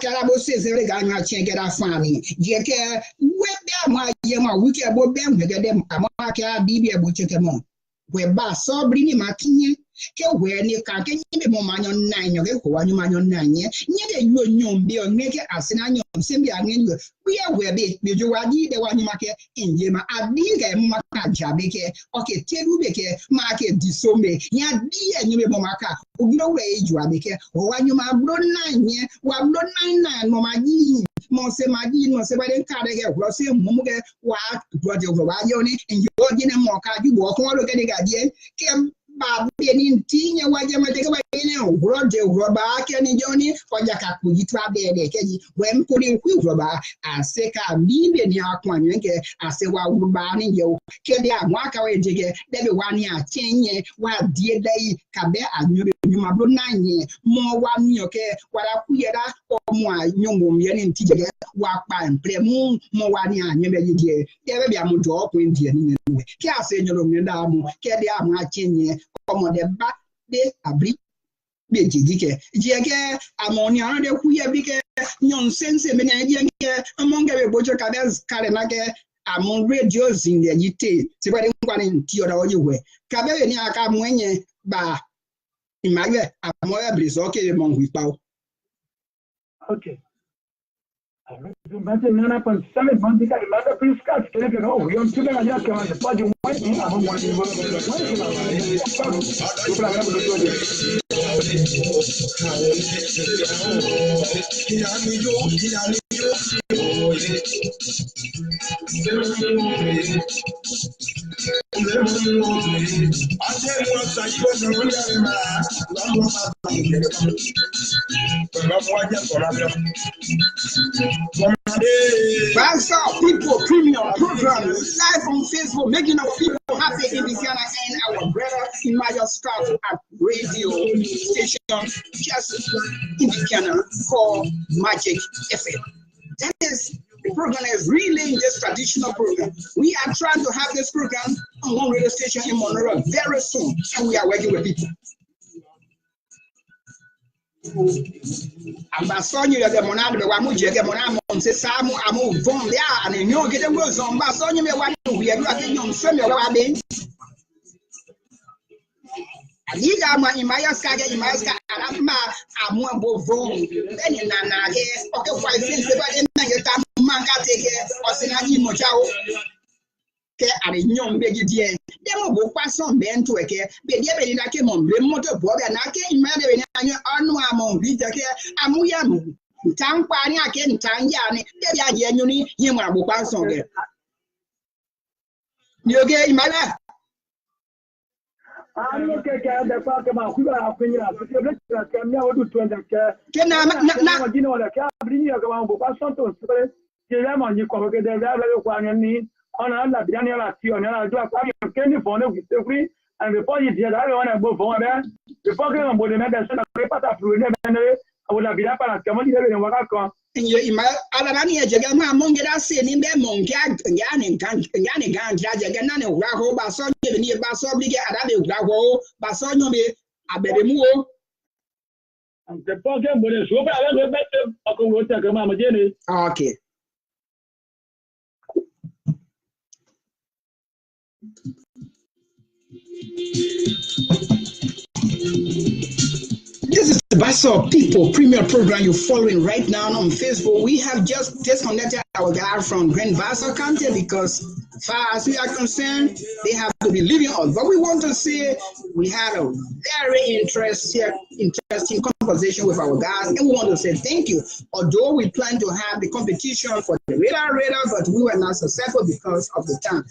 Carabo says every guy not check it out family. Jake, where my yama, we can go them with them. Amaka, Bibia, Buchanan. Where Bassa bring him at where you can't get more money on 9 of it, one man on 9 years. Neither you know, be on make it as an annual simply. We are where they do the one you market in Yema. I big a Maka, okay, Tebeke, market disome, ya dear new Momaka, who no way you are making, or one you might blow 9 years, while blood 9 Mama G. Monse Magi, Monse Carrier, Rossi, Momuga, what, Roger Vayoni, and you are in a mocha, you walk all look at the guardian, came. But in Tina, why you take away Roger Robak and Johnny or Yakaku, you trap there, when putting Quiver, and Seka, Libyan Yakwanke, I say, well, banning you, Kedia, walk away, Jigger, then 1 year, 10 years, while dear day, Cabe, and you my blood 9 years, more 1 year, okay, what I queer or more, young woman in Tiger, walk by and play moon, more 1 year, never you there will be a motor in the anyway. Can't say no Damu, Kedia, my 10 years. Comme des bas des abris des dike dieke amonia de kuye bike nyon sense menadien ke among the bojo kabes karena ke among radios in the yite se kwa nkwane ti oda oje we kabe ni aka mwenye ba imagwe amoya briso ke mon wi pawo okay Imagine nana pan sabe bandi ka imada piskat kele no we on tule ngaya ke man pa ju mai ni amo mo ni bo Bassa People Premium Program live on Facebook, making our people happy in Buchanan and our brother in Maya staff at radio station just in Buchanan called Magic FM. That is the program is relaying this traditional program. We are trying to have this program on one radio station in Monroe very soon, and we are working with people. Ambasonyo ya demonade be wamuji ya monamo mse samu amu vom ya ane nyo gede mwozo ambasonyo me wani uye dwa ke nyom seme wa be Aliga ma imaya skaga imaya ska alama amu ambo vron eni na ge oke kwa sense ba de na ge ta manga teke osina ji mo chao ke ari nyom be gidie demo bo kwason be nto eke be die be na ke mo be moto bo be na ke imaya de be na anya onu amon bi je ke amu ya mu tan kwa ni ake ntan ya ni de ya je nyuni yin mo bo kwason ge ni oge imaya I'm okay, the park of my opinion. I can never do 20. Can I you know the cabin of one Santos? Lemon, you convocate the value one and me on another Daniel and I do a candy for no with free. And before you did, I want to go for there. Before going with the medicine of paper through the I would have been up and come on and work out. And you Alani Jagama among that saying in their monk Yan Gan Jagan Raho Bason near Basobliga Arabi Raho Basonobe Abedemo. And the program was over. I don't know better. Mama Jenny. Okay. This is the Bassa People Premier Program you're following right now on Facebook. We have just disconnected our guy from Grand Bassa County because, as far as we are concerned, they have to be leaving us. But we want to say we had a very interesting conversation with our guys, and we want to say thank you. Although we plan to have the competition for the radar, but we were not successful because of the time.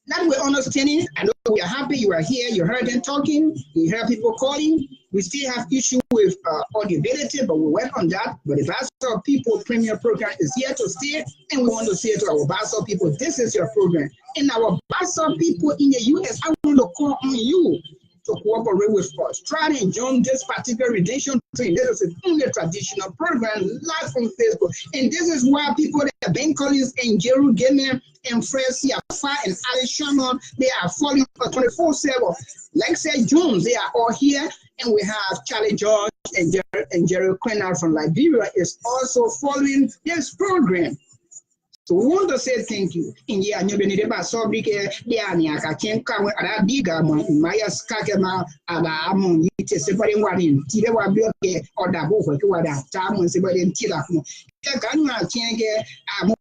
That we're understanding. I know we are happy you are here. You heard them talking. You heard people calling. We still have issue with audibility, but we work on that. But the Bassa People Premier Program is here to stay, and we want to say to our Bassa people, this is your program. And our Bassa people in the U.S., I want to call on you to cooperate with us. Try to join this particular redemption train. This is only traditional program live on Facebook. And this is why people that Ben Collins and Jeru Gamer and Fresia Fire and Ali Shannon, they are following 24/7. Like say Jones, they are all here. And we have Charlie George and Jerry Quenard from Liberia is also following this program. So we want to say thank you. In the annual Benedeba Sobrique, the Aniaka came come with a diga, Maya Skakema, Amon, separating one in Tidewa Bloke or the book to what time was separating Tilakmo. Kagana Change,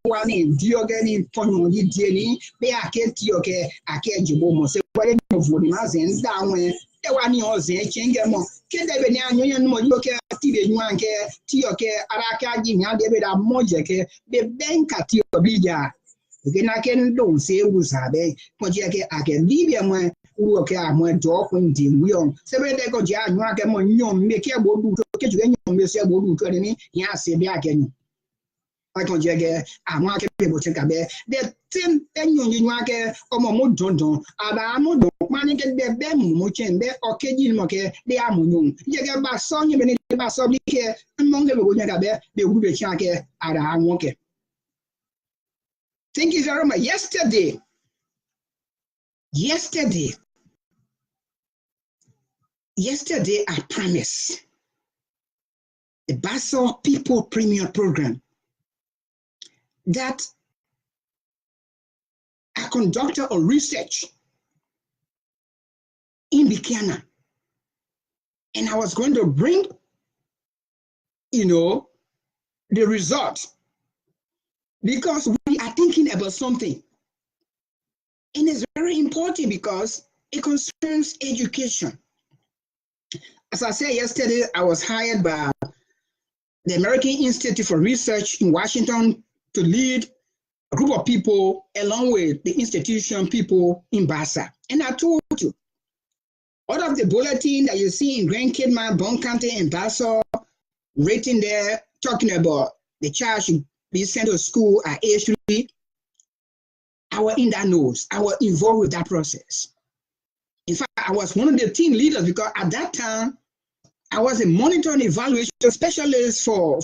one in Diogan, Pono, Jenny, Beake Tioke, Ake Jibomo, separating of Wodimas and down when the one yours and change them. Can they be now? You know, you can Tioke, Araka, Jimmy, David, Mojake, the bank at Bija. Again, I can don't say who's having, but I can leave them who are more talk when we on. Seven days ago, Jan, you can make a book to get you and Monsieur Bodu to me. Yes, again. I can get a market people take a bed. The 10 you market or more don't. Abamo money get their bem, muchin, bear or kiddy moke, they are moon. You get back son, you need to pass up here among the Buchanan, they would be chake at a moke. Thank you very much. Yesterday, I promised the Bassa People Premier Program that I conducted a research in Buchanan, and I was going to bring, the result, because we are thinking about something, and it's very important because it concerns education. As I said yesterday, I was hired by the American Institute for Research in Washington to lead a group of people along with the institution people in Bassa. And I told you, all of the bulletin that you see in Grand Kidman, Bon County, and Bassa, written there, talking about the child should be sent to school at age 3, I was in that nose. I was involved with that process. In fact, I was one of the team leaders because at that time, I was a monitor and evaluation specialist for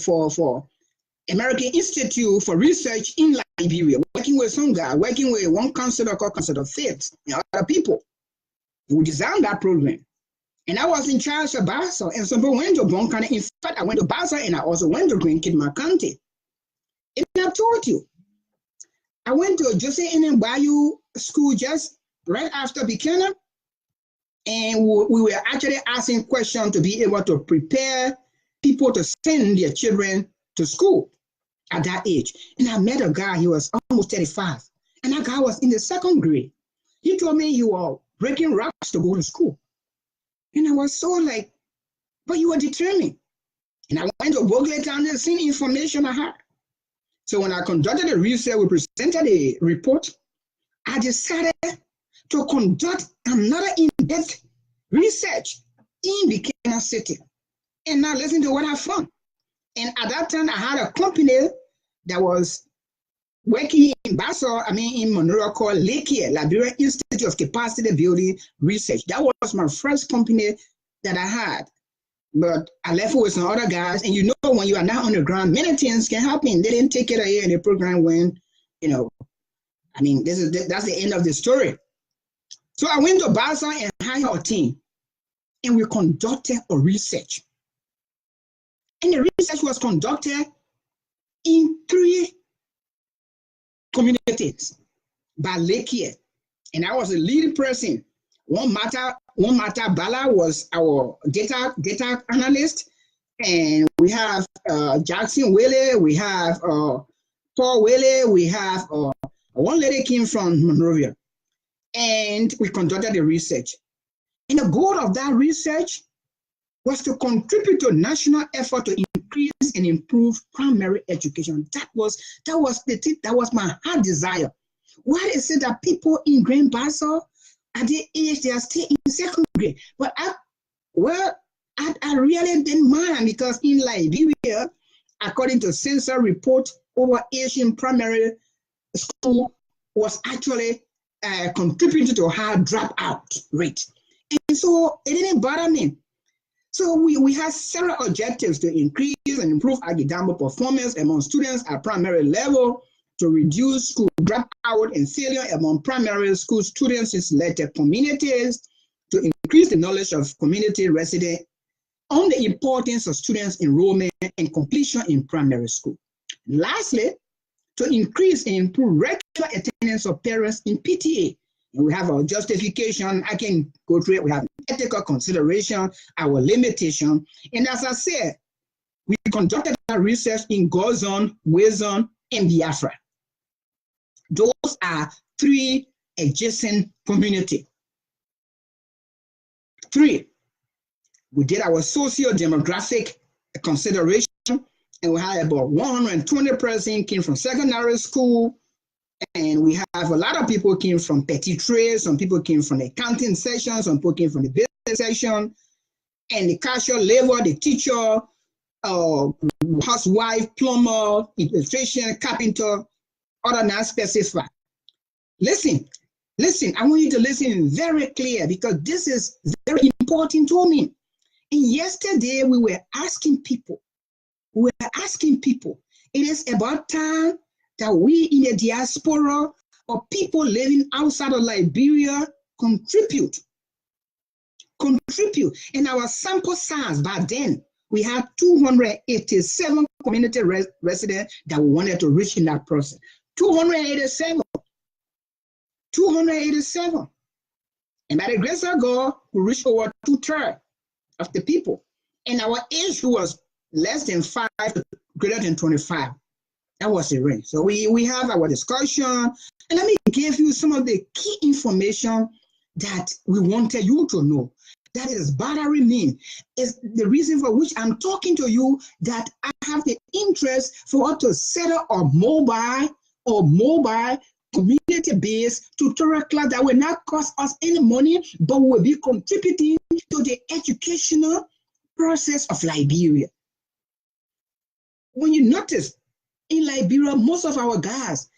American Institute for Research in Liberia, working with some guy, working with one counselor called Counselor Faith and other people who designed that program. And I was in charge of Bassa, and some people went to Bon County. In fact, I went to Bassa and I also went to Grand Kidman County. And I told you, I went to Jose N. Bayou School just right after Buchanan, And we were actually asking questions to be able to prepare people to send their children to school at that age. And I met a guy, he was almost 35. And that guy was in the 2nd grade. He told me you were breaking rocks to go to school. And I was so like, but you were determined. And I went to Google Town and seen information I had. So when I conducted the research, we presented a report, I decided to conduct another in-depth research in Buchanan City. And now listen to what I found. And at that time, I had a company that was working in in Monroe called Liberia Institute of Capacity Building Research. That was my first company that I had. But I left it with some other guys. And you know, when you are not on the ground, many things can happen. They didn't take it here in the program when, that's the end of the story. So I went to Bassa and hired a team. And we conducted a research. And the research was conducted in 3 communities by Lakia. And I was the leading person. One Mata Bala was our data analyst. And we have Jackson Whaley, we have Paul Whaley, we have one lady came from Monrovia. And we conducted the research. And the goal of that research was to contribute to national effort to increase and improve primary education. That was my heart desire. Why is it that people in Grand Bassa at the age they are still in 2nd grade? But I really didn't mind, because in Liberia, according to census report, over Asian primary school was actually contributing to a high dropout rate. And so it didn't bother me. So we had several objectives to increase and improve academic performance among students at primary level, to reduce school dropout and failure among primary school students in selected communities, to increase the knowledge of community residents on the importance of students' enrollment and completion in primary school. Lastly, to increase and improve regular attendance of parents in PTA. And we have our justification. I can go through it. We have ethical consideration, our limitation. And as I said, we conducted our research in Gozon, Wezon, and Biafra. Those are 3 adjacent communities. 3, we did our socio-demographic consideration, and we had about 120 persons came from secondary school, and we have a lot of people came from petty trade, some people came from the accounting section, some people came from the business section, and the casual labor, the teacher, housewife, plumber, electrician, carpenter, other non-specified. Listen, I want you to listen very clear, because this is very important to me. And yesterday we were asking people, it is about time that we in the diaspora or people living outside of Liberia contribute. In our sample size back then, we had 287 community residents that we wanted to reach in that process. 287. And by the grace of God, we reached over 2/3 of the people. And our age was less than 5 to greater than 25. That was the range. So we have our discussion. And let me give you some of the key information that we wanted you to know. That is bothering me. Is the reason for which I'm talking to you, that I have the interest for us to set up a mobile community-based tutorial class that will not cost us any money, but will be contributing to the educational process of Liberia. When you notice, in Liberia, most of our guys,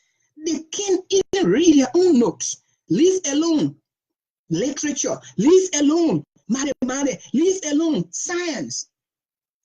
they can't even read their own notes, leave alone literature, leave alone mathematics, leave alone science.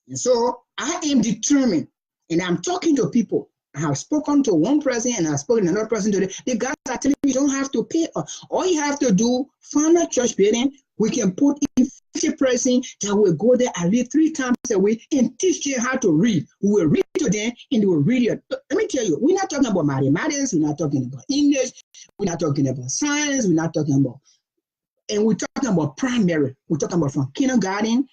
And so I am determined, and I'm talking to people. I have spoken to one person and I've spoken to another person today. The guys are telling me you don't have to pay. All you have to do, find a church building. We can put in 50 persons that will go there at least 3 times a week and teach them how to read. We will read to them and they will read it. Let me tell you, we're not talking about mathematics, we're not talking about English, we're not talking about science, we're not talking about And we're talking about primary. We're talking about from kindergarten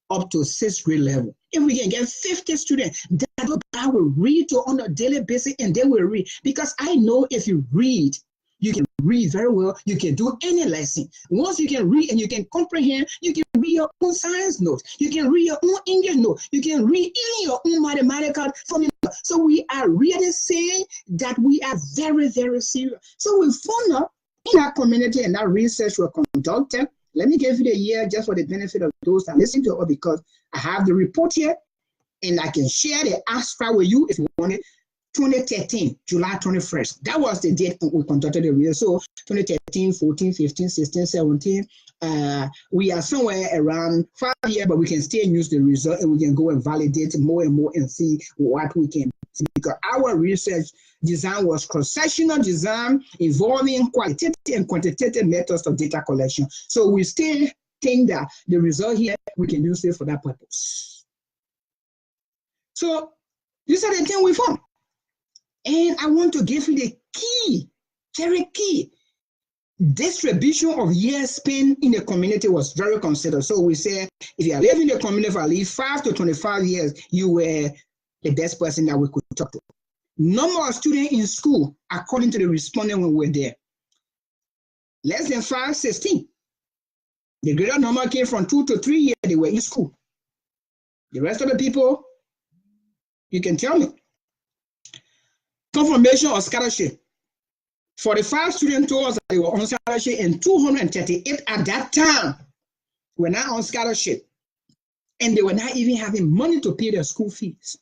up to 6th grade level. If we can get 50 students that will read to on a daily basis, and they will read. Because I know if you read, you can read very well. You can do any lesson. Once you can read and you can comprehend, you can read your own science notes. You can read your own English notes. You can read even your own mathematical formula. So we are really saying that we are very, very serious. So we found out in our community, and that research was conducted. Let me give you the year just for the benefit of those that listen to it, because I have the report here and I can share the abstract with you if you want it. 2013, July 21st. That was the date we conducted the research. So 2013, 14, 15, 16, 17. We are somewhere around 5 years, but we can still use the result and we can go and validate more and more and see what we can see. Because our research design was cross-sectional design involving qualitative and quantitative methods of data collection. So we still think that the result here, we can use it for that purpose. So these are the things we found. And I want to give you the key, very key. Distribution of years spent in the community was very considered. So we say, if you are living in the community for at least 5 to 25 years, you were the best person that we could talk to. Number of students in school, according to the respondent when we were there, less than 5, 16. The greater number came from 2 to 3 years, they were in school. The rest of the people, you can tell me. Confirmation of scholarship. 45 students told us that they were on scholarship, and 238 at that time were not on scholarship. And they were not even having money to pay their school fees.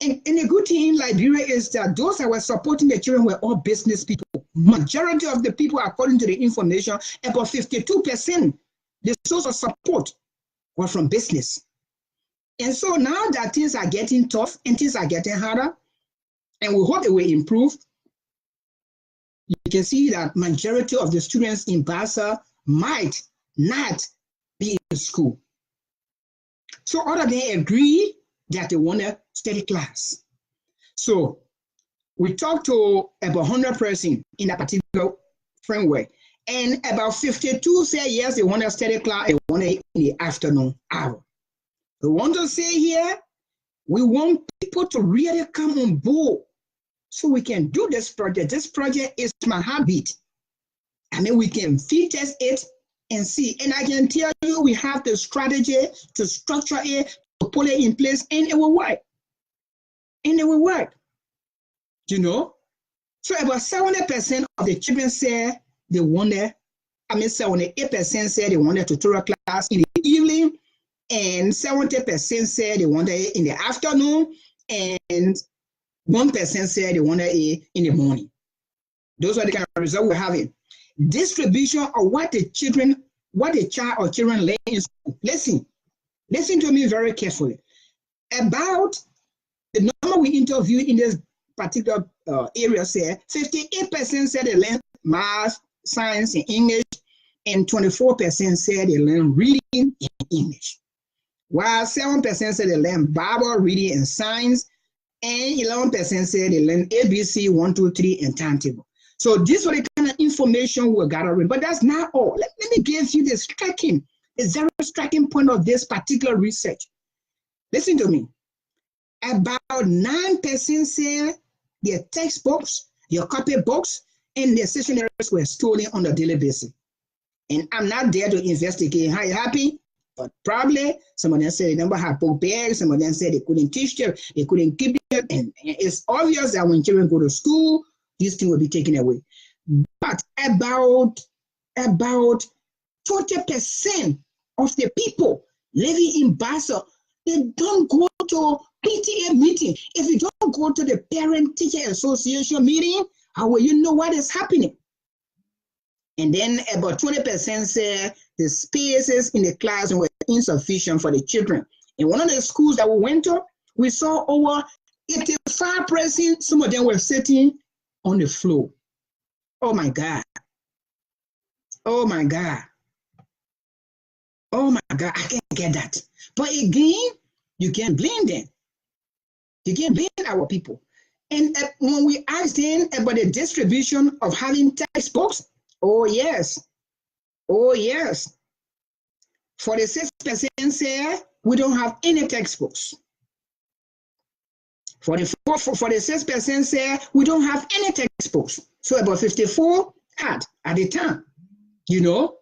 And the good thing in Liberia is that those that were supporting the children were all business people. Majority of the people, according to the information, about 52%, the source of support was from business. And so now that things are getting tough and things are getting harder, and we hope it will improve, you can see that majority of the students in Bassa might not be in school. So all of them agree that they want to study class. So we talked to about 100 persons in a particular framework, and about 52 say yes, they want to study class, they want it in the afternoon hour. We want to say here, we want people to really come on board so we can do this project. This project is my habit. I mean, we can field test it and see. And I can tell you, we have the strategy to structure it, to put it in place, and it will work. And it will work. You know? So about 70% of the children say they wanted, 78% said they wanted tutorial class in the evening, and 70% said they wanted it in the afternoon, and 1% said they wanted it in the morning. Those are the kind of results we're having. Distribution of what the child or children learn in school. Listen to me very carefully. About the number we interviewed in this particular area said 58% said they learn math, science, and English, and 24% said they learn reading and English. While 7% said they learn Bible, reading, and science, and 11% said they learn ABC, 1, 2, 3, and timetable. So these were the kind of information we're gathering, but that's not all. Let me give you the very striking point of this particular research. Listen to me. About 9% said their textbooks, your copybooks, and their stationaries were stolen on a daily basis. And I'm not there to investigate how you happy, but probably some of them said they never had book bags, some of them said they couldn't teach them, they couldn't keep them, and it's obvious that when children go to school, these things will be taken away. But about 20% of the people living in Bassa, they don't go to PTA meeting. If you don't go to the Parent-Teacher Association meeting, how will you know what is happening? And then about 20% say the spaces in the classroom were insufficient for the children. In one of the schools that we went to, we saw over 85%, some of them were sitting on the floor. Oh my God. Oh my God. Oh my God, I can't get that. But again, you can't blame them. You can't blame our people. And when we asked them about the distribution of having textbooks, Oh, yes. Oh, yes. 46% say we don't have any textbooks. 46% say we don't have any textbooks. So about 54 had at the time, you know.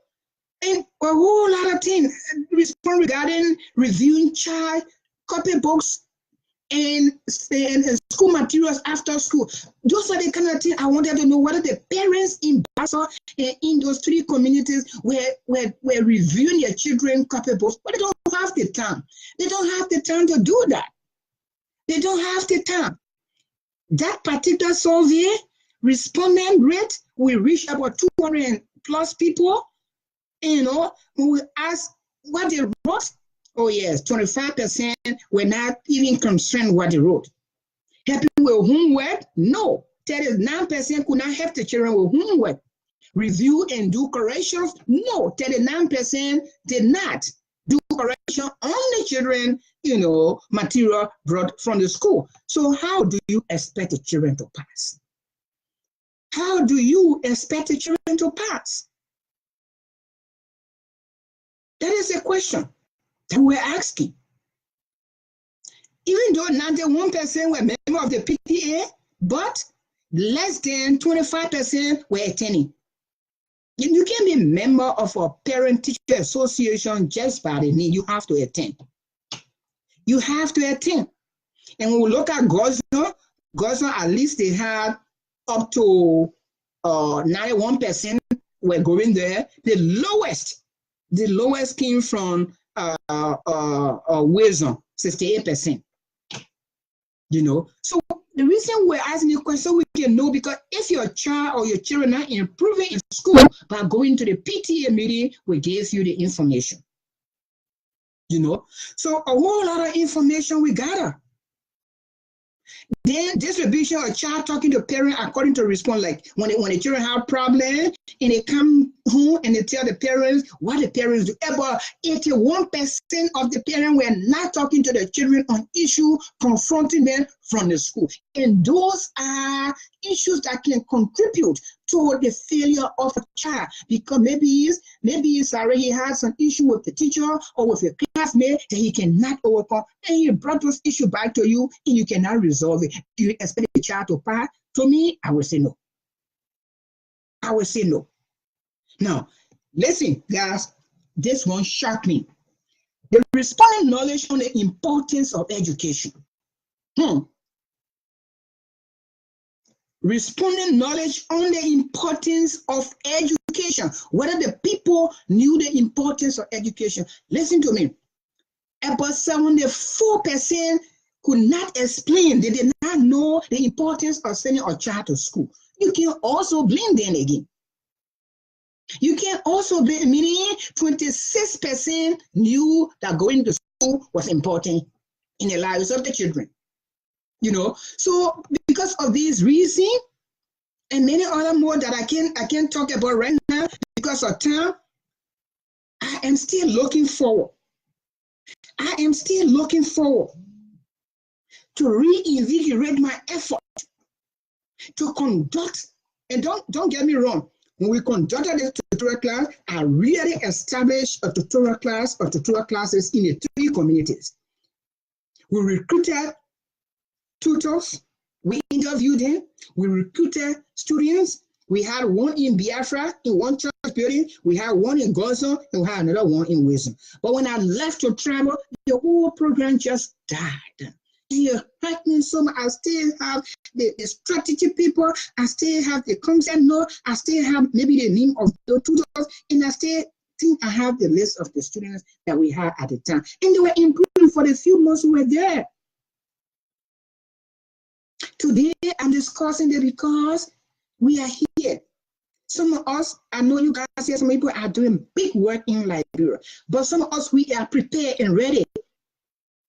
And a whole lot of things respond regarding reviewing child copybooks and school materials after school. Those are the kind of things I wanted to know whether the parents in Bassa and in those 3 communities were reviewing their children copybooks, but they don't have the time. They don't have the time to do that. They don't have the time. That particular survey respondent rate will reach about 200 plus people. You know, when we ask what they wrote, oh yes, 25% were not even concerned what they wrote. Helping with homework? No. 39% could not help the children with homework. Review and do corrections? No. 39% did not do correction on the children, you know, material brought from the school. So how do you expect the children to pass? How do you expect the children to pass? That is a question that we're asking. Even though 91% were members of the PTA, but less than 25% were attending. You can't be a member of a parent-teacher association just by the name. You have to attend. You have to attend. And when we look at Gaza, at least they had up to 91% were going there. The lowest came from Wisdom, 68%. You know, so the reason we're asking you question so we can know, because if your child or your children are improving in school by going to the PTA meeting, we gave you the information. You know, so a whole lot of information we gather. Then distribution of child talking to parent according to response, like when the children have problems and they come home and they tell the parents what the parents do. About 81% of the parents were not talking to the children on issue confronting them from the school. And those are issues that can contribute to the failure of a child, because maybe he's already had some issue with the teacher or with a classmate that he cannot overcome, and he brought those issues back to you and you cannot resolve it. Do you expect the child to pass? To me, I would say no. I would say no. Now, listen, guys, this one shocked me. The responding knowledge on the importance of education. Responding knowledge on the importance of education, whether the people knew the importance of education. Listen to me. About 74% could not explain. They did not know the importance of sending a child to school. You can also blame them again. You can also blame, meaning 26% knew that going to school was important in the lives of the children. You know, so because of these reasons and many other more that I can't talk about right now because of time, I am still looking forward. I am still looking forward to reinvigorate my effort to conduct. And don't get me wrong, when we conducted the tutorial class, I really established a tutorial class or tutorial classes in the 3 communities. We recruited tutors, we interviewed them, we recruited students. We had one in Biafra in one church building, we had one in Gaza, and we had another one in Wisdom. But when I left to travel, the whole program just died. And you're hurting so much. I still have the strategy people, I still have the concept note, I still have maybe the name of the tutors, and I still think I have the list of the students that we had at the time. And they were improving for the few months we were there. Today, I'm discussing it because we are here. Some of us, I know you guys here, some people are doing big work in Liberia, but some of us, we are prepared and ready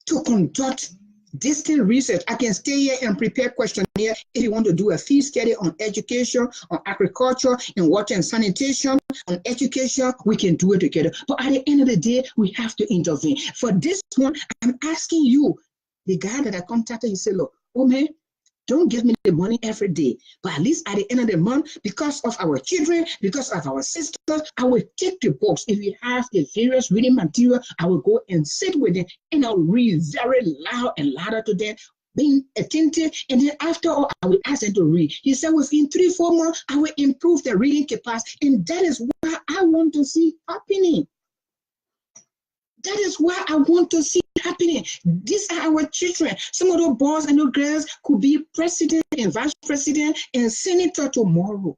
to conduct distant research. I can stay here and prepare questionnaire if you want to do a field study on education, on agriculture, and water and sanitation, on education, we can do it together. But at the end of the day, we have to intervene. For this one, I'm asking you, the guy that I contacted, he said, look, oh man, Don't give me the money every day, but at least at the end of the month, because of our children, because of our sisters, I will take the books. If you have the various reading material, I will go and sit with them and I'll read very loud and louder to them, being attentive. And then after all, I will ask them to read. He said within 3-4 months, I will improve the reading capacity. And that is what I want to see happening. That is what I want to see happening. These are our children. Some of those boys and those girls could be president and vice president and senator tomorrow.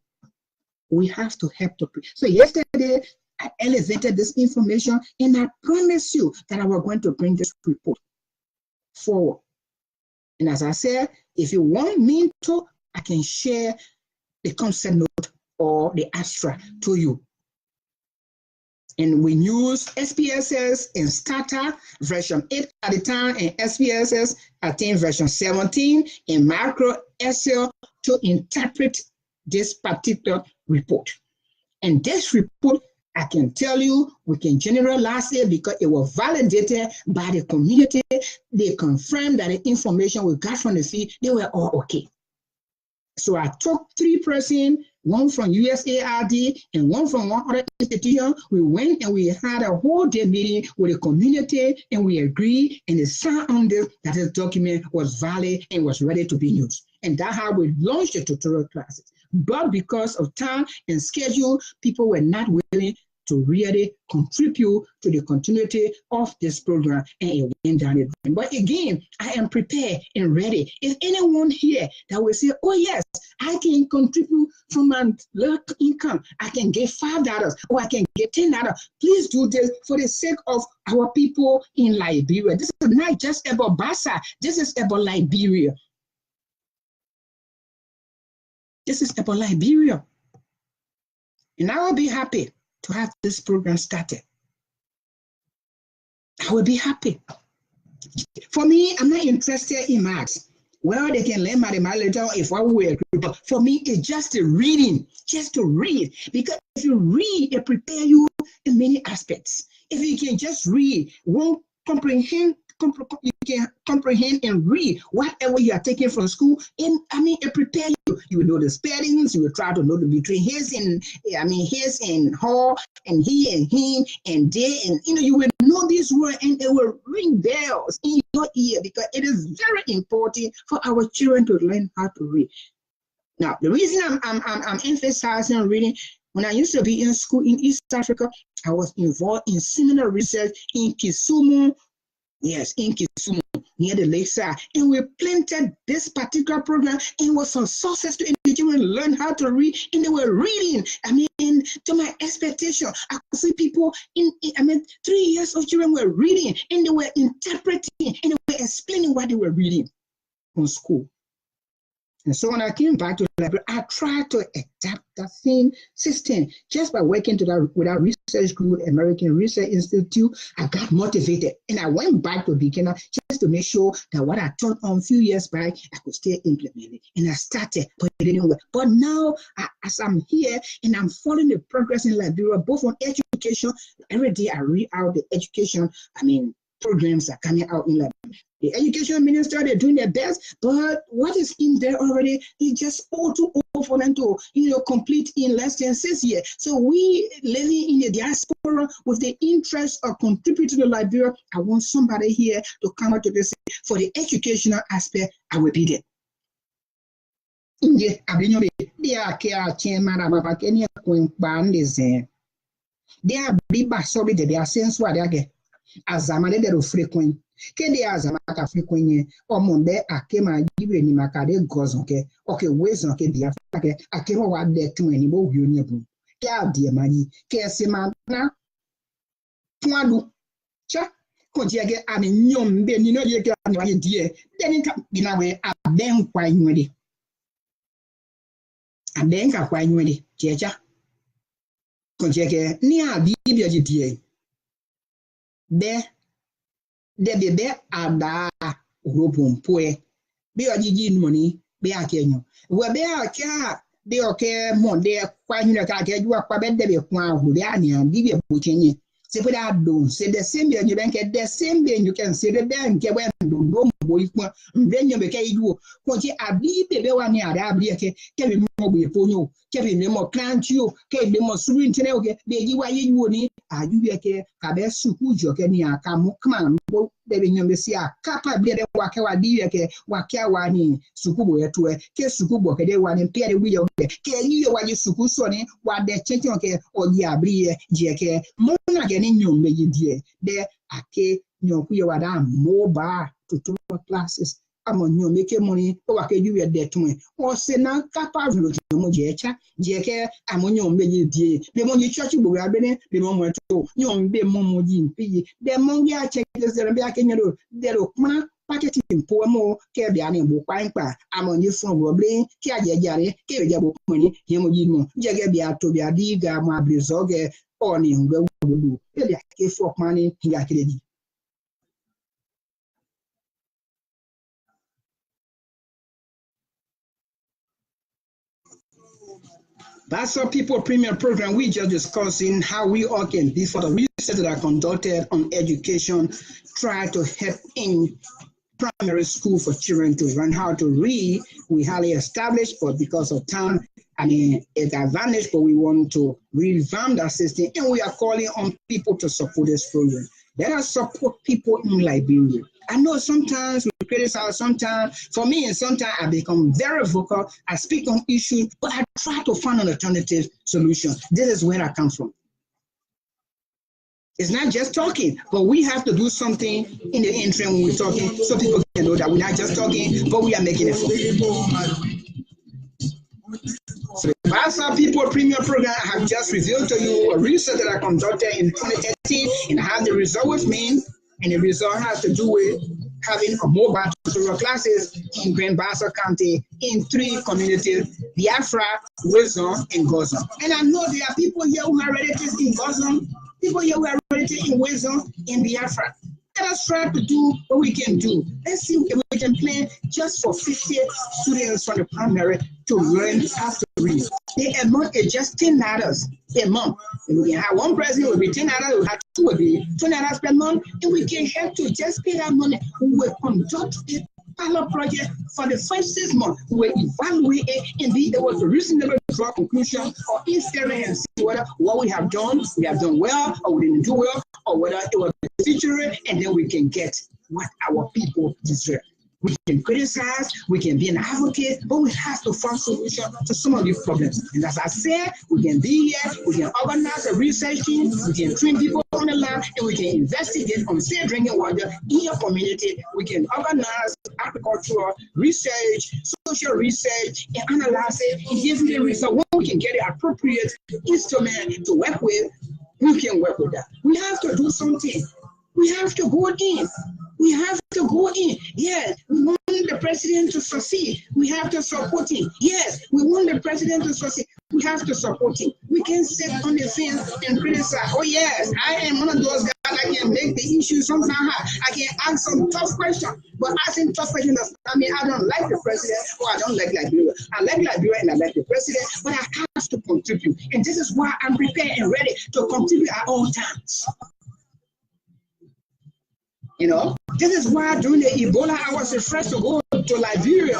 We have to help to. So yesterday, I elevated this information, and I promise you that I was going to bring this report forward. And as I said, if you want me to, I can share the concept note or the abstract to you. And we use SPSS and Starter version 8 at the time, and SPSS, I think, version 17 in Macro Excel to interpret this particular report. And this report, I can tell you, we can generalize it because it was validated by the community. They confirmed that the information we got from the field, they were all okay. So I took 3 persons, one from USAID and one from one other institution. We went and we had a whole day meeting with the community, and we agreed and they signed on this that this document was valid and was ready to be used. And that's how we launched the tutorial classes. But because of time and schedule, people were not willing to really contribute to the continuity of this program, and it went down the drain. But again, I am prepared and ready. If anyone here that will say, oh yes, I can contribute from my low income, I can get $5 or I can get $10, please do this for the sake of our people in Liberia. This is not just about Bassa, this is about Liberia. This is about Liberia. And I will be happy to have this program started. I will be happy. For me, I'm not interested in maths. Well, they can learn mathematics later if I were, but for me, it's just the reading, just to read. Because if you read, it prepares you in many aspects. If you can just read, won't comprehend, you can comprehend and read whatever you are taking from school. And it prepares you. You will know the spellings. You will try to know the between his and his and her and he and him and they, and you will know this word, and it will ring bells in your ear because it is very important for our children to learn how to read. Now, the reason I'm emphasizing reading. When I used to be in school in East Africa, I was involved in similar research in Kisumu. Yes, in Kisumu, near the lakeside. And we planted this particular program, and it was some success to the children learn how to read, and they were reading. To my expectation, I could see people 3 years of children were reading, and they were interpreting, and they were explaining what they were reading from school. And so when I came back to the library, I tried to adapt that same system just by working with our research group, American Research Institute. I got motivated, and I went back to Buchanan just to make sure that what I taught on a few years back, I could still implement it. And I started, but it didn't work. But now, as I'm here and I'm following the progress in Liberia, both on education, every day I read out the education, programs are coming out in Liberia. The education minister, they're doing their best, but what is in there already is just all too old for them to, complete in less than 6 years. So we living in the diaspora with the interest of contributing to Liberia, I want somebody here to come out to this. For the educational aspect, I will be there. Azamade de frequent. Kede azamaka frequent omonde akema yibre ni makade gozonke. Okay, wezonke dia fake akema wa de tweni bo wioni bu. Ya die mani ke sema na twadu. Cha kontiage ami nyom be ni no ye ke ani die. Deni ka binawe aben kwa nywede. Aben ka kwa nywede. Checha. Kontiage ni abibia die. Be ada robon poe be ojiji money be akenyo we be aka be oke monde kwanyuna ka ke juwa kwa be de kwa hu be ani bi buchenye se put that do say the same you can say the bank when do boy, then you became you. Conti abli bebe wani abli ke be mo be ponyo, ke be mo plant you, ke be mo suru intene oke, be yi wa yi woni ayu ke ka be suku jo ke ni aka mo kman bo de be nyombe si akapa bi de wa ke wa di ke wa ke wa ni suku bo yeto ke suku bo ke de wa ni pe de wi ke yi wa yi suku so ni wa de cheche ke o yi abli je ke mo na ke ni nyombe yi die de ake nyoku ye wa da mo ba to classes amonyo make money o wa ke you de tun o se na kapa lo mo je cha je ke amonyo mbe ye die be mo ni church bo ya be ne be mo mo to nyo mbe mo mo ji mpi de mo ya che de be ake nyero de lo kuma package impo mo ke be ani bo pa amonyo fun bo ble ki aje jare ke be jabo mo ni ye mo ji mo je ke be ato be adiga mo abrizoge oni ngwe wo be ya ke fo mani ya kredi. Bassa People Premium Program, we just discussing how we all can be for the research that are conducted on education, try to help in primary school for children to learn how to read. We highly established, but because of time, it's advantage, but we want to revamp that system, and we are calling on people to support this program. Let us support people in Liberia. I know sometimes we criticize, sometimes, for me, and sometimes I become very vocal. I speak on issues, but I try to find an alternative solution. This is where I come from. It's not just talking, but we have to do something in the interim when we're talking so people can know that we're not just talking, but we are making it. So the Bassa People Premium Program, I have just revealed to you a research that I conducted in 2013, and I have the result with me, and the result has to do with having a mobile tutorial classes in Grand Bassa County in 3 communities, Biafra, Wisdom, and Gozon. And I know there are people here who are relatives in Gozon, people here who are relatives in Wisdom, in Biafra. Let us try to do what we can do. Let's see if we can plan just for 50 students from the primary to learn how to read. The amount is just $10 a month. And we can have one president will be $10, we'll have 2 will be $20 per month, and we can help to just pay that money. We will conduct a pilot project for the first 6 months. We will evaluate it and be able to reasonably draw conclusion or instead and see whether what we have done well, or we didn't do well, or whether it was a feature, and then we can get what our people deserve. We can criticize, we can be an advocate, but we have to find solution to some of these problems. And as I said, we can be here, we can organize a research team, we can train people on the lab, and we can investigate on safe drinking water in your community. We can organize agricultural research, social research, and analyze it, and give the result. When we can get the appropriate instrument to work with, we can work with that. We have to do something. We have to go in. We have to go in. Yes, we want the president to succeed. We have to support him. Yes, we want the president to succeed. We have to support him. We can sit on the fence and criticize. Oh yes, I am one of those guys that can make the issue sometimes hard. I can ask some tough questions. But asking tough questions, I mean, I don't like the president or I don't like Liberia. I like Liberia and I like the president, but I have to contribute. And this is why I'm prepared and ready to contribute at all times. You know, this is why during the Ebola, I was the first to go to Liberia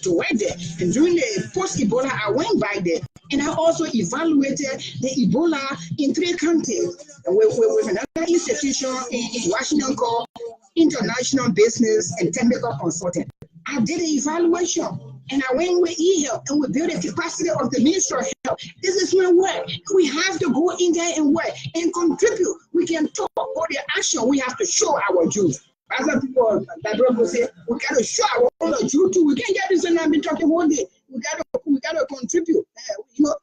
to work there. And during the post-Ebola, I went back there. And I also evaluated the Ebola in 3 countries with another institution in Washington called International Business and Technical Consulting. I did the evaluation. And I went with e-health and we built the capacity of the Ministry of Health. This is my work. We have to go in there and work and contribute. We can talk about the action. We have to show our Jews. As people that will say, we got to show our own Jews too. We can't get this and I've been talking one day. We got to contribute. You know,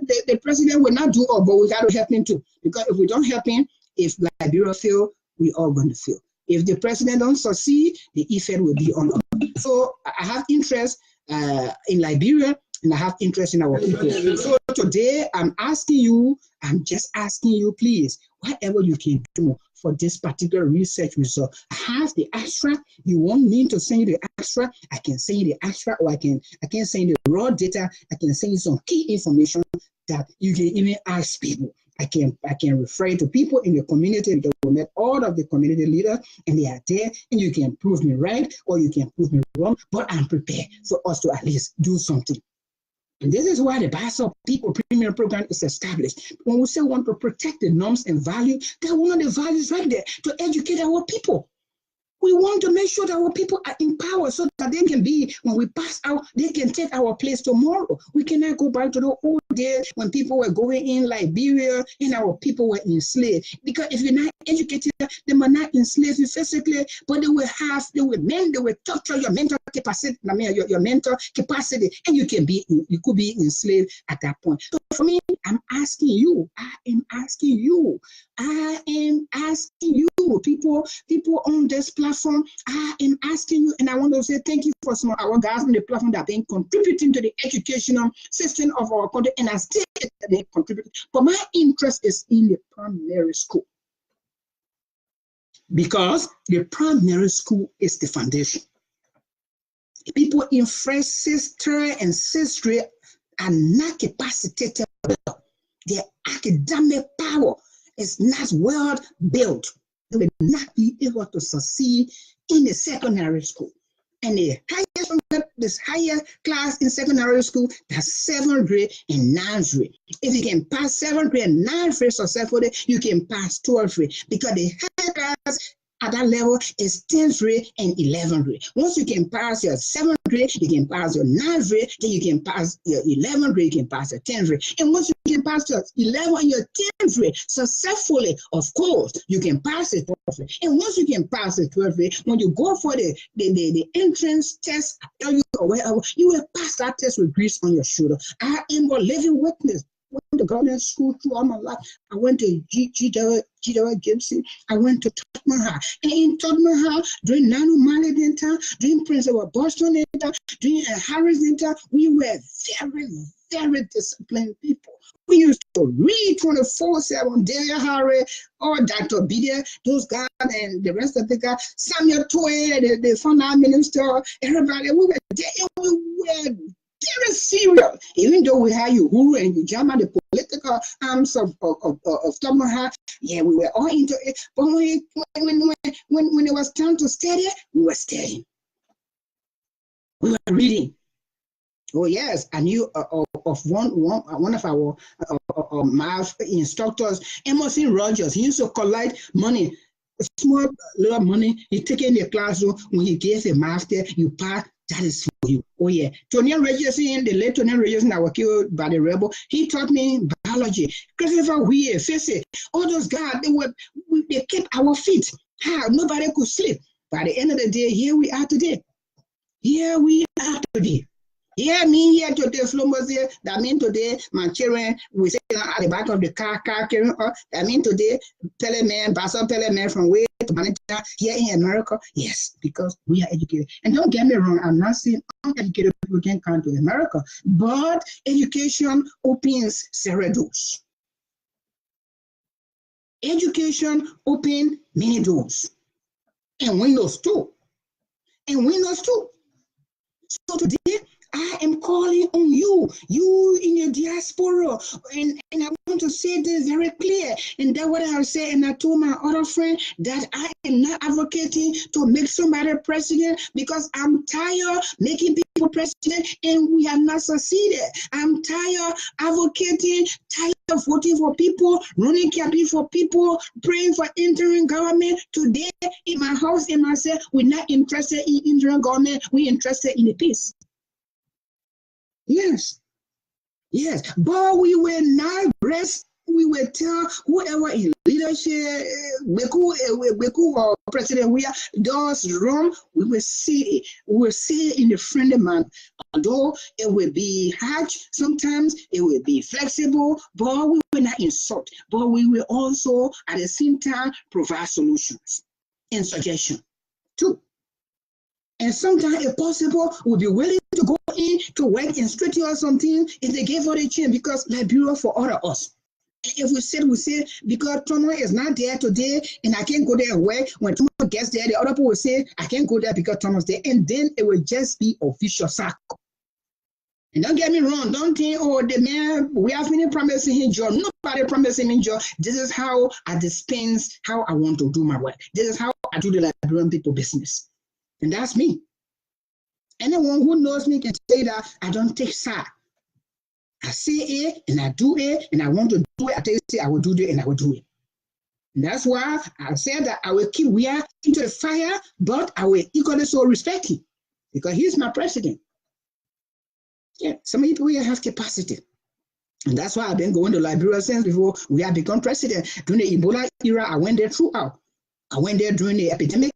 the president will not do all, but we got to help him too. Because if we don't help him, if Liberia fail, we all going to fail. If the president don't succeed, the effect will be on us. So I have interest in Liberia, and I have interest in our people. So today, I'm just asking you, please, whatever you can do for this particular research result. I have the abstract. You want me to send you the abstract? I can send you the abstract, or I can send you the raw data. I can send you some key information that you can even ask people. I can refer to people in the community because we met all of the community leaders and they are there, and you can prove me right or you can prove me wrong, but I'm prepared for us to at least do something. And this is why the Bassa People Premium Program is established. When we say we want to protect the norms and values, that's one of the values right there, to educate our people. We want to make sure that our people are empowered so that they can be, when we pass out, they can take our place tomorrow. We cannot go back to the old days when people were going in Liberia and our people were enslaved. Because if you're not educated, they might not enslave you physically, but they will torture your mental capacity, your mental capacity, and you could be enslaved at that point. So for me, I am asking you, people on this platform, I am asking you, and I want to say thank you for some of our guys on the platform that have been contributing to the educational system of our country, and I still they contribute. But my interest is in the primary school, because the primary school is the foundation. People in first sister and sister are not capacitated. Their academic power is not well built. They will not be able to succeed in the secondary school. And the higher class in secondary school, that's 7th grade and 9th grade. If you can pass 7th grade and 9th grade successfully, you can pass 12th grade, because the higher class at that level is 10th grade and 11th grade. Once you can pass your 7th grade, you can pass your 9th grade, then you can pass your 11th grade, you can pass your 10th grade. And once you can pass your 11th and your 10th grade successfully, of course, you can pass the 12th grade. And once you can pass the 12th grade, when you go for the entrance test, or wherever, you will pass that test with grace on your shoulder. I am a living witness. I went to government school through all my life. I went to G.W. Gibson. I went to Tottenham High. And in Tottenham High, during Nanu Mallet time, during Prince of Boston time, during Harris time, we were very, very disciplined people. We used to read 24/7, Dale Harry, or Dr. Bidia, those guys, and the rest of the guys, Samuel Toye, the former minister, everybody, we were there, we were very serious. Even though we had Uhuru and Ujama, the political arms of Tomaha, yeah, we were all into it. But when it was time to study, we were studying. We were reading. Oh yes, I knew of one of our math instructors, Emerson Rogers. He used to collect money, small little money. He take in the classroom. When he gave a math test, you pass. That is for you. Oh yeah. Tony Regerson, the late Tony Regerson that was killed by the rebel, he taught me biology. Christopher Weir, physics, all those guys, they kept our feet. How nobody could sleep. By the end of the day, here we are today. Here we are today. Yeah, me here today, Slumber's here. That means today, my children, we sit at the back of the car carrying up. That means today, Bassa People from way to Manitoba here in America. Yes, because we are educated. And don't get me wrong, I'm not saying uneducated people can come to America, but education opens several doors. Education opens many doors. And windows too. So today, I am calling on you in your diaspora, and I want to say this very clear, and that's what I say, and I told my other friend that I am not advocating to make somebody president, because I'm tired making people president and we have not succeeded. I'm tired advocating, tired of voting for people, running campaign for people, praying for interim government. Today, in my house, in myself, we're not interested in interim government, we're interested in the peace. Yes, but we will not rest. We will tell whoever in leadership, Beku or President, we are does wrong. We will see it. We will see it in a friendly manner. Although it will be harsh, sometimes it will be flexible, but we will not insult. But we will also, at the same time, provide solutions and suggestions too. And sometimes, if possible, we'll be willing to go in to work in street or something if they give us a chance, because Liberia for all of us. If we say, because Tomo is not there today and I can't go there and work, when Tomo gets there, the other people will say, I can't go there because Tomo's there. And then it will just be official circle. And don't get me wrong, don't think, oh, the man, we have been promising him job. Nobody promising me job. This is how I dispense how I want to do my work. This is how I do the Liberian people business. And that's me. Anyone who knows me can say that I don't take side. I say it and I do it, and I want to do it. I tell you, I will do it and I will do it. And that's why I said that I will keep Wia into the fire, but I will equally so respect him because he's my president. Yeah, some people here have capacity. And that's why I've been going to Liberia since before we have become president. During the Ebola era, I went there throughout. I went there during the epidemic,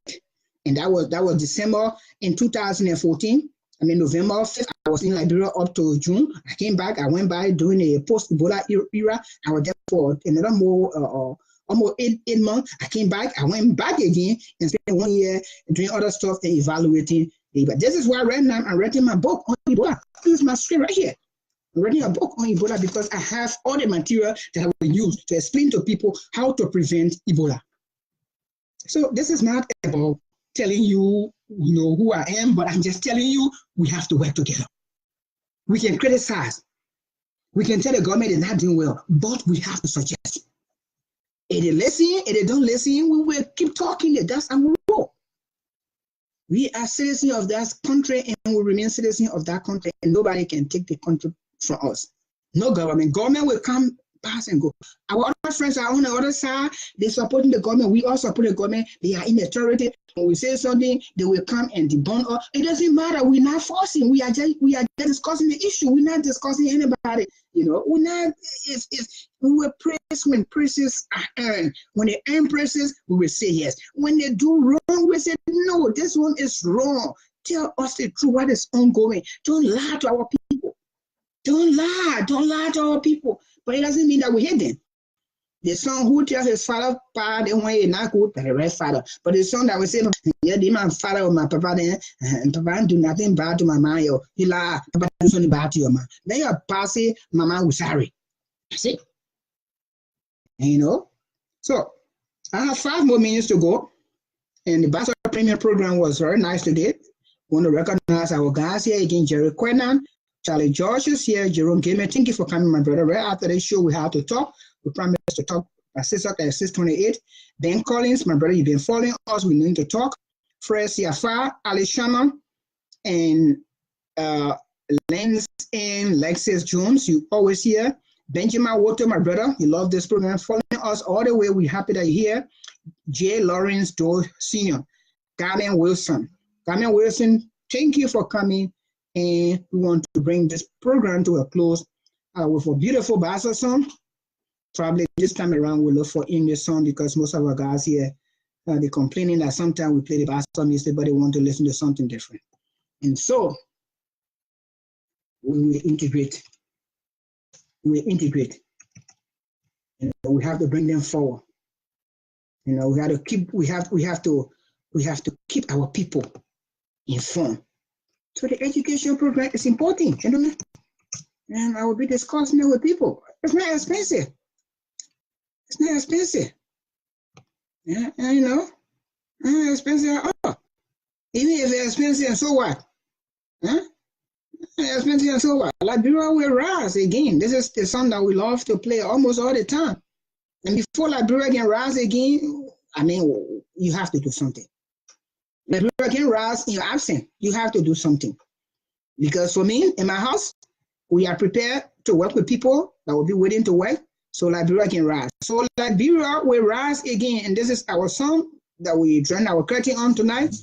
and that was December in 2014. I mean, November 5th, I was in Liberia up to June. I came back, I went by during the post-Ebola era. I was there for another more, almost eight months. I came back, I went back again and spent 1 year doing other stuff and evaluating. But this is why right now I'm writing my book on Ebola. This is my script right here. I'm writing a book on Ebola because I have all the material that I will use to explain to people how to prevent Ebola. So this is not about telling you, who I am, but I'm just telling you we have to work together. We can criticize. We can tell the government is not doing well, but we have to suggest. If they listen, if they don't listen, we will keep talking. That's our role. We are citizens of that country and will remain citizens of that country, and nobody can take the country from us. No government. Government will come, pass and go. Our other friends are on the other side. They're supporting the government. We all support the government. They are in authority. When we say something, they will come and debunk us. It doesn't matter. We're not forcing. We are just discussing the issue. We're not discussing anybody. We're not. We will praise when praises are earned. When they earn praises, we will say yes. When they do wrong, we say no. This one is wrong. Tell us the truth. What is ongoing? Don't lie to our people. Don't lie. Don't lie to our people. But it doesn't mean that we hate them. The son who tells his father, "Father, when you're not good, the right father." But the son that will say, "Yeah, my father or my papa, then and papa do nothing bad to my mama. He lie, papa do something bad to your mama. Then you're passing, mama will sorry." See, So I have 5 more minutes to go, and the Bassa Premier program was very nice today. I want to recognize our guys here again, Jerry Quenan, Charlie George is here, Jerome Gamer. Thank you for coming, my brother. Right after the show, we have to talk. We promised to talk at 6:28. Ben Collins, my brother, you've been following us. We need to talk. Fred Siafa, Ali Shannon, and Lens and Lexus Jones, you always here. Benjamin Woto, my brother, you love this program. Following us all the way. We're happy that you're here. J. Lawrence Doe Sr., Carmen Wilson. Carmen Wilson, thank you for coming. And we want to bring this program to a close with a beautiful Bassa song. Probably this time around we'll look for English song because most of our guys here, they're complaining that sometimes we play the Bassa music, but they want to listen to something different. And so we will integrate. We have to bring them forward. We have to keep. We have to keep our people informed. So the education program is important, and I will be discussing it with people. It's not expensive. It's not expensive. Yeah, and not expensive at all. Even if it's expensive, so what? Huh? Expensive and so what? Liberia will rise again. This is the song that we love to play almost all the time. And before Liberia can rise again, you have to do something. Liberia can rise in your absence. You have to do something. Because for me, in my house, we are prepared to work with people that will be willing to work so Liberia can rise. So Liberia will rise again. And this is our song that we join our curtain on tonight.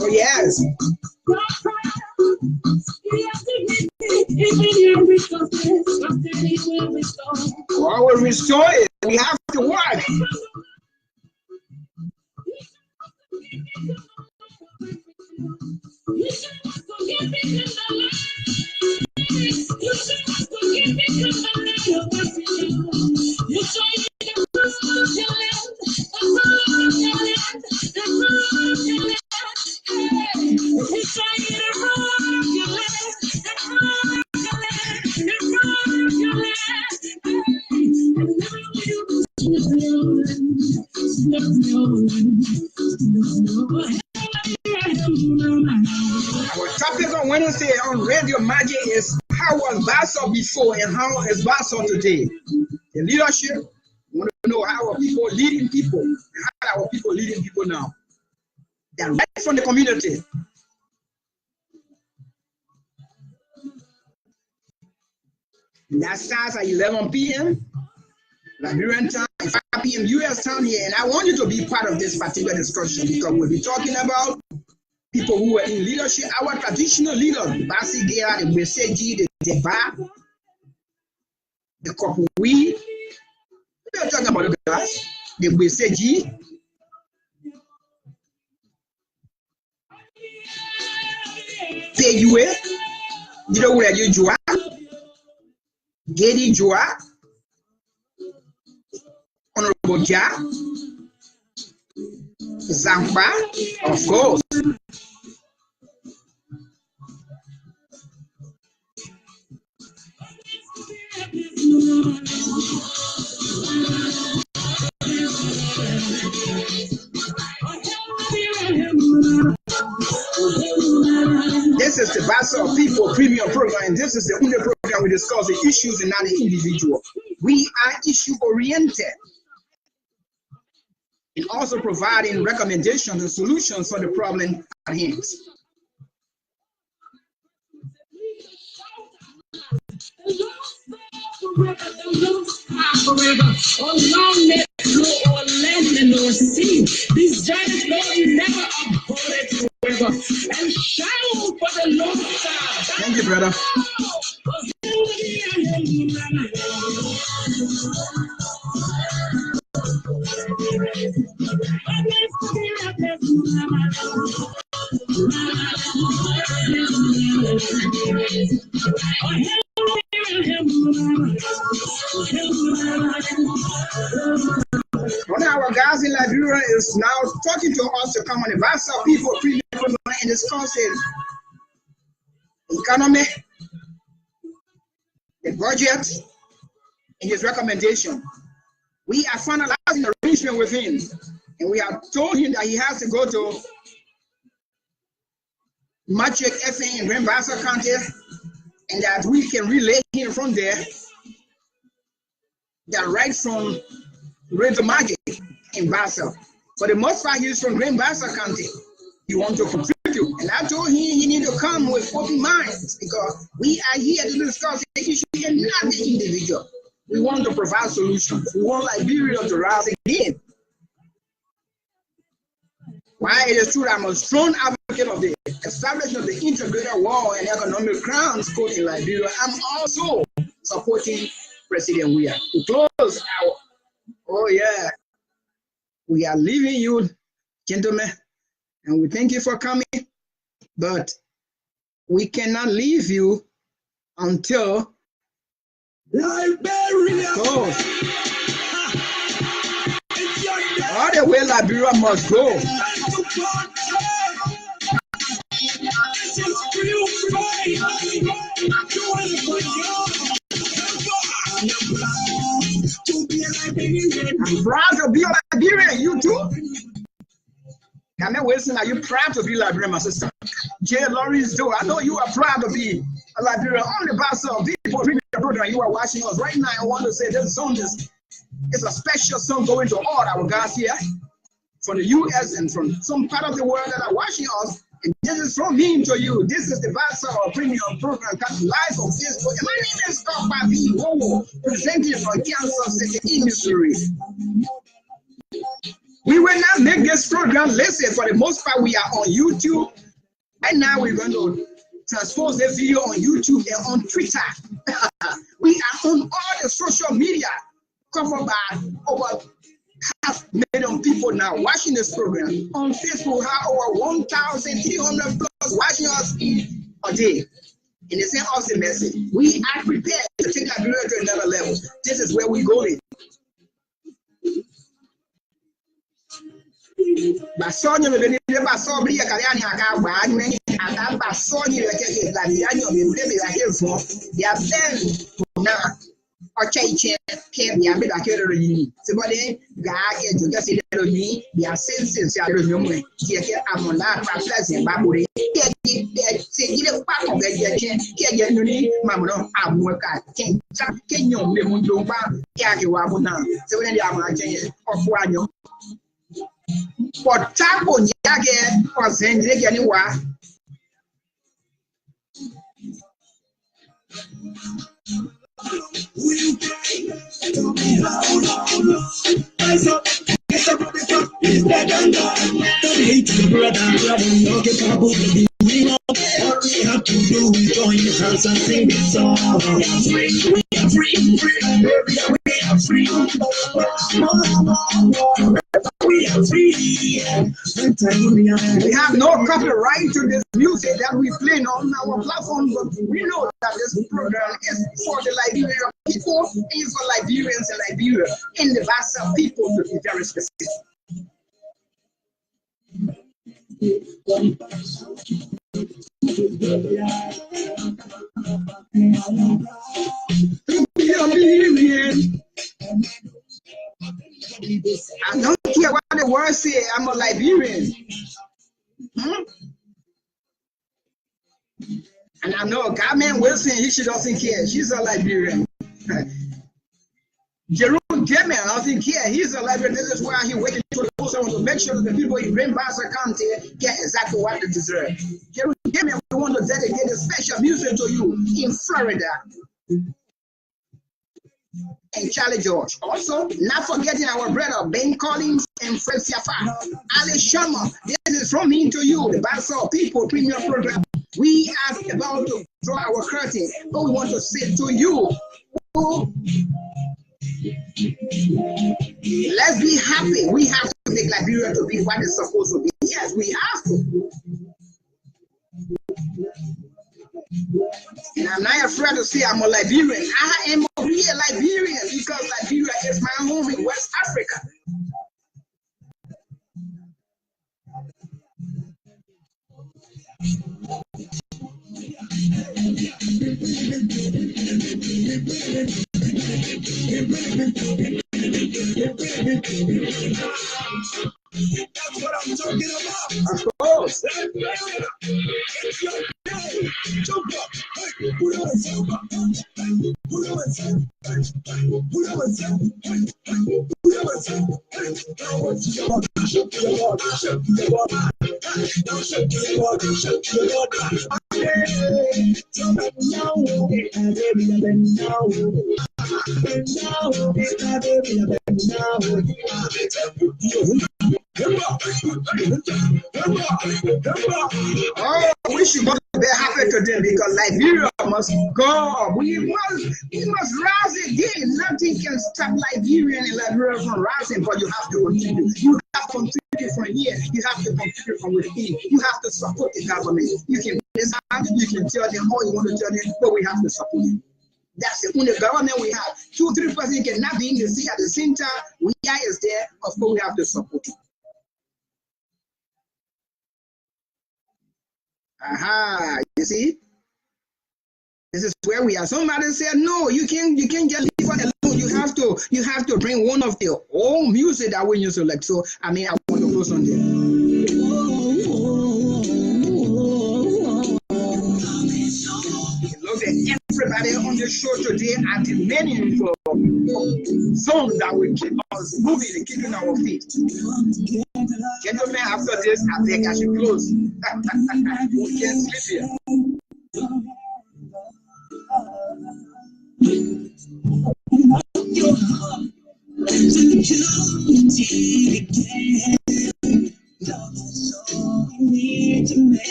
Oh, yes. What will restore it? We have to work. Our topic on Wednesday on Radio Magic is how was Bassa before and how is Bassa today? The leadership, we want to know how are people leading people, and how are people leading people now. They're right from the community. And that starts at 11 p.m. Liberian time, 5 p.m. U.S. time here. And I want you to be part of this particular discussion because we'll be talking about people who were in leadership, our traditional leaders, Bassa People, the Weseji, the Deba, the Kopuwi. We're talking about the guys, the Weseji, Peyue, you know where you Joa, Gedi Joa, Honorable Ja, Zampa, of course. This is the Bassa People Premium Program. This is the only program we discuss the issues and not the individual. We are issue-oriented and also providing recommendations and solutions for the problem at hand. This giant law is never abhorred forever. And shout for the Lord. Thank you, brother. One of our guys in Liberia is now talking to us to come on the Bassa People Premium Program and discuss the economy, the budget, and his recommendation. We are finalizing the arrangement with him, and we have told him that he has to go to Matric FN in Grand Bassa County, and that we can relay him from there, that right from Radio Magic in Bassa. For the most part, he's from Grand Bassa County. He wants to contribute. And I told him he need to come with open minds because we are here to discuss the issue and not the individual. We want to provide solutions. We want Liberia to rise again. While it is true that I'm a strong advocate of the establishment of the integrated war and economic grounds code in Liberia, I'm also supporting President Weah. To close our, oh yeah, we are leaving you, gentlemen, and we thank you for coming, but we cannot leave you until Liberia. All the way Liberia must go. I'm proud to be a Liberian, you too. Camille Wilson, are you proud to be Liberian, my sister? Jay Lawrence, too. I know you are proud to be a Liberian. On the Bassa People program, you are watching us right now. I want to say this song is a special song going to all our guys here from the U.S. and from some part of the world that are watching us. And this is from me to you. This is the Bassa Premium Program coming live on Facebook. And my name is Bassa People, presenting from Kansas City, Missouri. We will not make this program listen. For the most part, we are on YouTube. And now we're going to transpose the video on YouTube and on Twitter. We are on all the social media covered by over 500,000 people now watching this program. On Facebook, we have over 1,300 plus watching us a day. And they send us a message. We are prepared to take that video to another level. This is where we're going. Basonia will be the Basobria Kayana, and Basonia, they are then now Ocha can be a bit accurate. Somebody, guy, you just see the me, the senses are the here, I'm on that, and Baburi. Say, you know, part of the Mamma, I'm working. Can you live do back? Yakiwabuna, so when they are marching of Wanyo. For Tapo Yage or Zendig anywhere. All we have to do is join the house and sing this song. We are free, we are free. We have no copyright to this music that we play on our platform, but we know that this program is for the Liberian people, is for Liberians in Liberia, and the Bassa people to be very specific. I don't care what the words say, I'm a Liberian. And I know Carmen Wilson, she doesn't care, she's a Liberian. Jerome Demen, I think he's a Liberian. This is why he waited to the post to make sure that the people in Grand Bassa County get exactly what they deserve. Jerome Demen, we want to dedicate a special music to you in Florida. And Charlie George. Also, not forgetting our brother Ben Collins and Fred Siafa. Ali Sharma, this is from me to you, the Bassa People Premium Program. We are about to draw our curtain, but we want to say to you, let's be happy. We have to make Liberia to be what it's supposed to be. Yes, we have to. And I'm not afraid to say I'm a Liberian. I am a real Liberian because Liberia is my home in West Africa. That's what I'm talking about. Of course. It's your day. Jump up. Put on Oh, we should be happy today because Liberia must go. We must rise again. Nothing can stop Liberia and Liberia from rising, but you have to continue. You have to continue from here. You have to continue from within. You have to support the government. You can decide, you can tell them all you want to tell them, but we have to support them. That's the only government we have. 2-3% cannot be in the sea at the same time. We is there, of course we have to support it. Aha, you see? This is where we are. Somebody said, no, you can't just leave it alone. You have to bring one of the old music that we used to like. So I mean I want to close on there. Look at everybody on the show today at the many songs that will keep us moving and keeping our feet. Gentlemen, after this, I think I should close. We can't sleep here.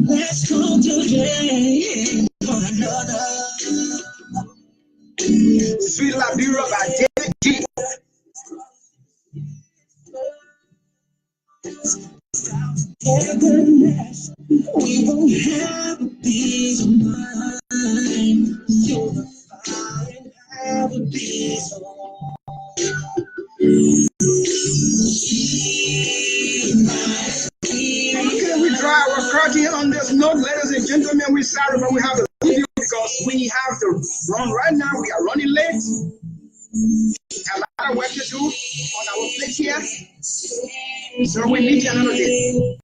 Let's come today for another. Sweet Liberia by David G. We won't have a peace of mind. Unify and have a peace of Can we try our curtain on this note, ladies and gentlemen. We're sorry, but we have to leave you because we have to run right now. We are running late. A lot of work to do on our plate here. So we meet you another day.